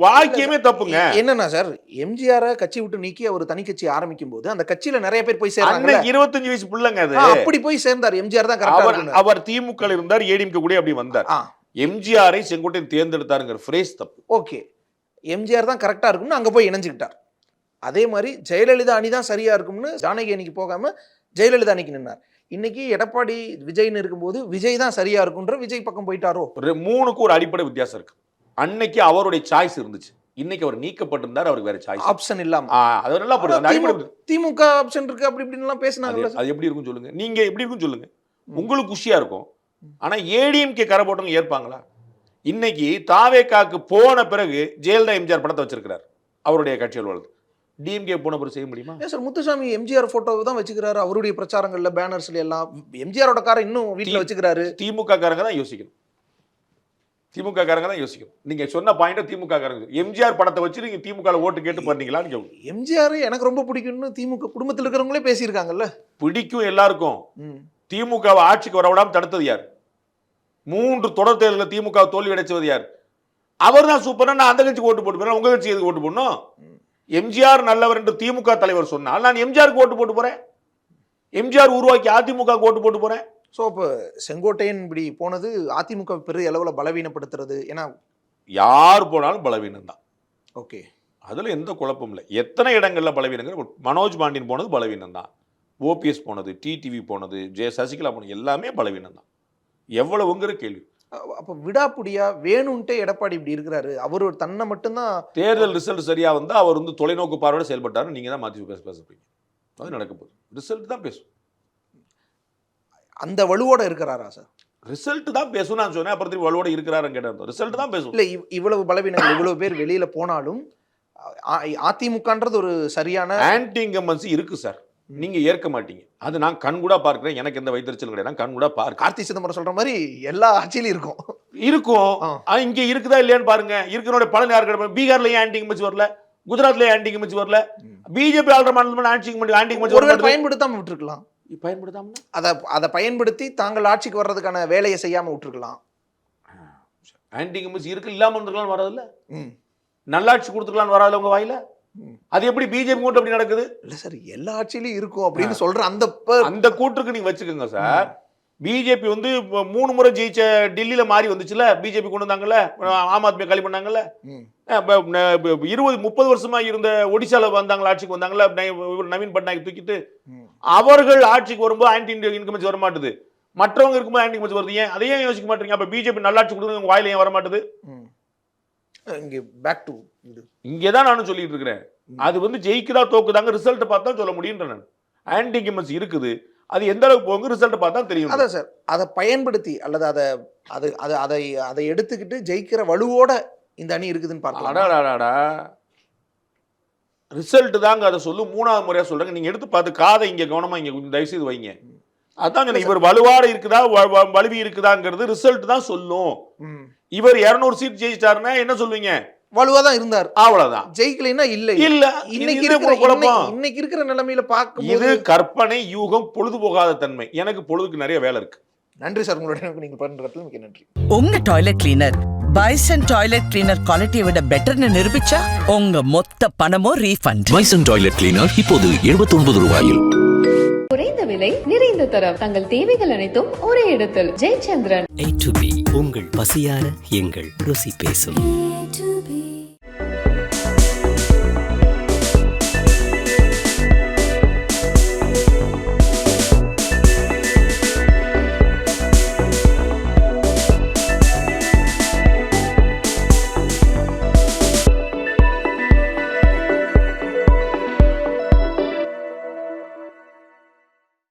வாக்கியமே தப்புங்க. என்னன்னா சார், எம்ஜிஆர் கட்சி விட்டு நீக்கி அவர் தனி கட்சி ஆரம்பிக்கும் போது அந்த கட்சியில நிறைய பேர் போய் சேர்ந்தாங்க. 25 வயசு பிள்ளைங்க அது. அப்படி போய் சேர்ந்தார். எம்ஜிஆர் தான் கரெக்டா. அவர் திமுக இருந்தார், ஏடிஎம்கே கூட அப்படி வந்தார். எம்ஜிஆரை செங்கோட்டையன் தேர்ந்தெடுத்தாருங்கிற ஃப்ரேஸ் தப்பு. ஓகே, எம்ஜிஆர் தான் கரெக்டா இருக்கும்னு அங்க போய் இணைஞ்சுக்கிட்டார். அதே மாதிரி ஜெயலலிதா அணி தான் சரியா இருக்கும்னு ஜானகி அணிக்கு போகாம ஜெயலலிதா அணிக்கு நின்னார். இன்னைக்கு எடப்பாடி விஜய்னு இருக்கும்போது விஜய் தான் சரியா இருக்குன்ற விஜய் பக்கம் போயிட்டாரோ? 3க்கு ஒரு அடிப்படை வித்தியாசம் இருக்கு. அன்னைக்கு அவருடைய சாய்ஸ் இருந்துச்சு, இன்னைக்கு அவர் நீக்கப்பட்டிருந்தார், அவருக்கு வேற சாய்ஸ் ஆப்ஷன் இல்லாம. அது நல்லா புரியுது. திமுக ஆப்ஷன் இருக்கு அப்படி இப்படின்னு எல்லாம் பேசினாங்க. அது எப்படி இருக்கும் சொல்லுங்க, நீங்க எப்படி இருக்கும் சொல்லுங்க. உங்களுக்கு குஷியா இருக்கும். ஆனா ஏடிஎம்கே கரை போட்டவங்க ஏற்பாங்களா? இன்னைக்கு தாவேகாக்கு போன பிறகு ஜெயலலிதா எம்ஜிஆர் படத்தை வச்சிருக்கிறார் அவருடைய கட்சி அலுவலகத்தில். டிஎம்கே போன பிறகு செய்ய முடியுமா? சார், முத்துசாமி எம்ஜிஆர் போட்டோவை தான் வச்சுக்கிறாரு அவருடைய பிரச்சாரங்கள்ல, பேனர்ஸ்ல எல்லாம். எம்ஜிஆரோட காரை இன்னும் வீட்டுல வச்சுக்கிறாரு. திமுக காரங்க தான் யோசிக்கணும். திமுக காரங்க தான் யோசிக்கணும். நீங்க சொன்ன பாயிண்ட் திமுக காரங்க. எம்ஜிஆர் படத்தை வச்சு நீங்க திமுக ஓட்டு கேட்டு பண்ணீங்களான்னு கேட்கும். எம்ஜிஆர் எனக்கு ரொம்ப பிடிக்கும்னு திமுக குடும்பத்தில் இருக்கிறவங்களே பேசியிருக்காங்கல்ல. பிடிக்கும் எல்லாருக்கும். திமுக ஆட்சிக்கு வரவிடாம தடுத்தது யார்? 3 தொடர் தேர்தலில் திமுக தோல்வி அடைச்சது யார்? அவர் தான் சூப்பரா. நான் அந்த கட்சிக்கு ஓட்டு போட்டு போறேன், உங்க கட்சி எதுக்கு ஓட்டு போடணும்? எம்ஜிஆர் நல்லவர் என்று திமுக தலைவர் சொன்னால் நான் எம்ஜிஆருக்கு ஓட்டு போட்டு போறேன். எம்ஜிஆர் உருவாக்கி அதிமுக ஓட்டு போட்டு போறேன். ஸோ இப்போ செங்கோட்டையன் இப்படி போனது அதிமுக பெரிய அளவில் பலவீனப்படுத்துறது. ஏன்னா யார் போனாலும் பலவீனம் தான். ஓகே, அதுல எந்த குழப்பம் இல்லை. எத்தனை இடங்கள்ல பலவீனங்கள். மனோஜ் பாண்டியன் போனது பலவீனம் தான், ஓபிஎஸ் போனது, டிடிவி போனது, சசிகலா போனது, எல்லாமே பலவீனம் தான். எவ்வளவுங்கிற கேள்வி. அப்போ விடாப்புடியா வேணும்ட்டே எடப்பாடி இப்படி இருக்கிறாரு. அவர் தன்னை மட்டும்தான். தேர்தல் ரிசல்ட் சரியா வந்தா அவர் வந்து தொலைநோக்கு பார்வையோட செயல்பட்டாரு. நீங்க தான் மாற்றி பேசுறீங்க. அது நடக்க போகுது. ரிசல்ட் தான் பேசும். அந்த வலுவோட இருக்கிறாரா சார்? ரிசல்ட் தான் பேசும் நான் சொன்னேன். அப்புறம் வலுவோட இருக்கிறாருன்னு கேட்டேன். ரிசல்ட் தான் பேசும். இல்லை, இவ்வளவு பலவீனங்கள் இவ்வளவு பேர் வெளியில போனாலும் அதிமுகன்றது ஒரு சரியான ஆன்டி இன்கம்பன்சி இருக்கு சார். நீங்க ஏற்க மாட்டீங்க. அது நான் கண்கூடா பார்க்கிறேன். எனக்கு எந்த வைத்தறிச்சலும் கிடையாது. கண்கூடா பார்க்க. கார்த்தி சிதம்பரம் சொல்ற மாதிரி எல்லா ஆட்சியிலும் இருக்கும். இங்க இருக்குதா இல்லையான்னு பாருங்க. இருக்கிறோட பலன் யாரு கிடையாது. பீகார்ல ஏன் ஆன்டி இன்கம்பன்சி வரல? குஜராத்ல ஏன் ஆன்டி இன்கம்பன்சி வரல? பிஜேபி ஆளுற மாநிலத்துல ஆன்டி இன்கம்பன்சி ஒருவேளை பயன்படுத்தாம விட்டுருக்கலாம். பயன்படுத்தாம அதை பயன்படுத்தி தாங்கள் ஆட்சிக்கு வர்றதுக்கான வேலையை செய்யாம விட்டுருக்கலாம். ஆன்டி இன்கம்பன்சி இருக்கு, இல்லாம இருந்திருக்கலாம், வரதில்ல. நல்லாட்சி கொடுத்துருக்கலாம், வராது உங்க வாயில. அது எப்படி பிஜேபி கூட்டு அப்படி நடக்குது? இல்ல சார், எல்லா ஆட்சியிலும் இருக்கும் அப்படின்னு சொல்ற அந்த கூட்டுக்கு நீங்க வச்சுக்கோங்க சார். பிஜேபி வந்து 3 முறை ஜெயிச்ச டெல்லியில மாறி வந்துச்சுல, பிஜேபி கொண்டு வந்தாங்கல்ல, ஆம் ஆத்மி காலி பண்ணாங்கல்ல. 20-30 வருஷமா இருந்த ஒடிசால வந்தாங்களா, ஆட்சிக்கு வந்தாங்கல்ல, நவீன் பட்நாயக் தூக்கிட்டு. அவர்கள் ஆட்சிக்கு வரும்போது ஆன்டி இன்கம்பன்சி வர மாட்டுது, மற்றவங்க இருக்கும்போது ஆன்டி இன்கம்பன்சி வருது. ஏன் அதையே யோசிக்க மாட்டீங்க? அப்ப பிஜேபி நல்லாட்சி கொடுத்து உங்க வாயில ஏன் வர மாட்டுது? இங்கேதான் நானும் சொல்லிட்டு இருக்கிறேன். அது வந்து ஜெயிக்குதா தோக்குதாங்க ரிசல்ட் பார்த்தா சொல்ல முடியுன்ற. நான் ஆன்டி இன்கம்பன்சி இருக்குது, அது எந்த அளவுக்கு போங்க ரிசல்ட் பார்த்தா தெரியும். அதான் சார், அதை பயன்படுத்தி அல்லது அதை எடுத்துக்கிட்டு ஜெயிக்கிற வலுவோட இந்த அணி இருக்குதுன்னு பார்க்கலாம். ரிசல்ட் தாங்க அதை சொல்லும். 3வது முறையா சொல்றாங்க. நீங்க எடுத்து பார்த்து காதை இங்க கவனமா இங்க தயவு செய்து வைங்க. அதான் இவர் வலுவாட இருக்குதா வலுவி இருக்குதாங்கிறது ரிசல்ட் தான் சொல்லும். இவர் 200 சீட் ஜெயிச்சிட்டாருன்னா என்ன சொல்லுவீங்க? வலுவா தான் இருந்தார், அவ்வளவுதான். ஜெயிக்கலைன்னா இல்ல. இன்னைக்கு இருக்கிற நிலைமையில பார்க்க இது கற்பனை, யூகம், பொழுது போகாத தன்மை. எனக்கு பொழுதுக்கு நிறைய வேலை இருக்கு. நன்றி சார், உங்களுடைய நீங்க பண்றதுல மிக்க நன்றி. உங்க toilet cleaner bison toilet cleaner குவாலிட்டியை விட பெட்டர்னு நிரூபிச்சா உங்க மொத்த பணமும் ரீஃபண்ட். பைசன் டாய்லெட் கிளீனர் இப்போது 79 ரூபாயில். குறைந்த விலை, நிறைந்த தரம். தங்கள் தேவைகள் அனைத்தும் ஒரே இடத்தில். ஜெயச்சந்திரன். A to B உங்கள் பசியார எங்கள் ருசி பேசும். A to B.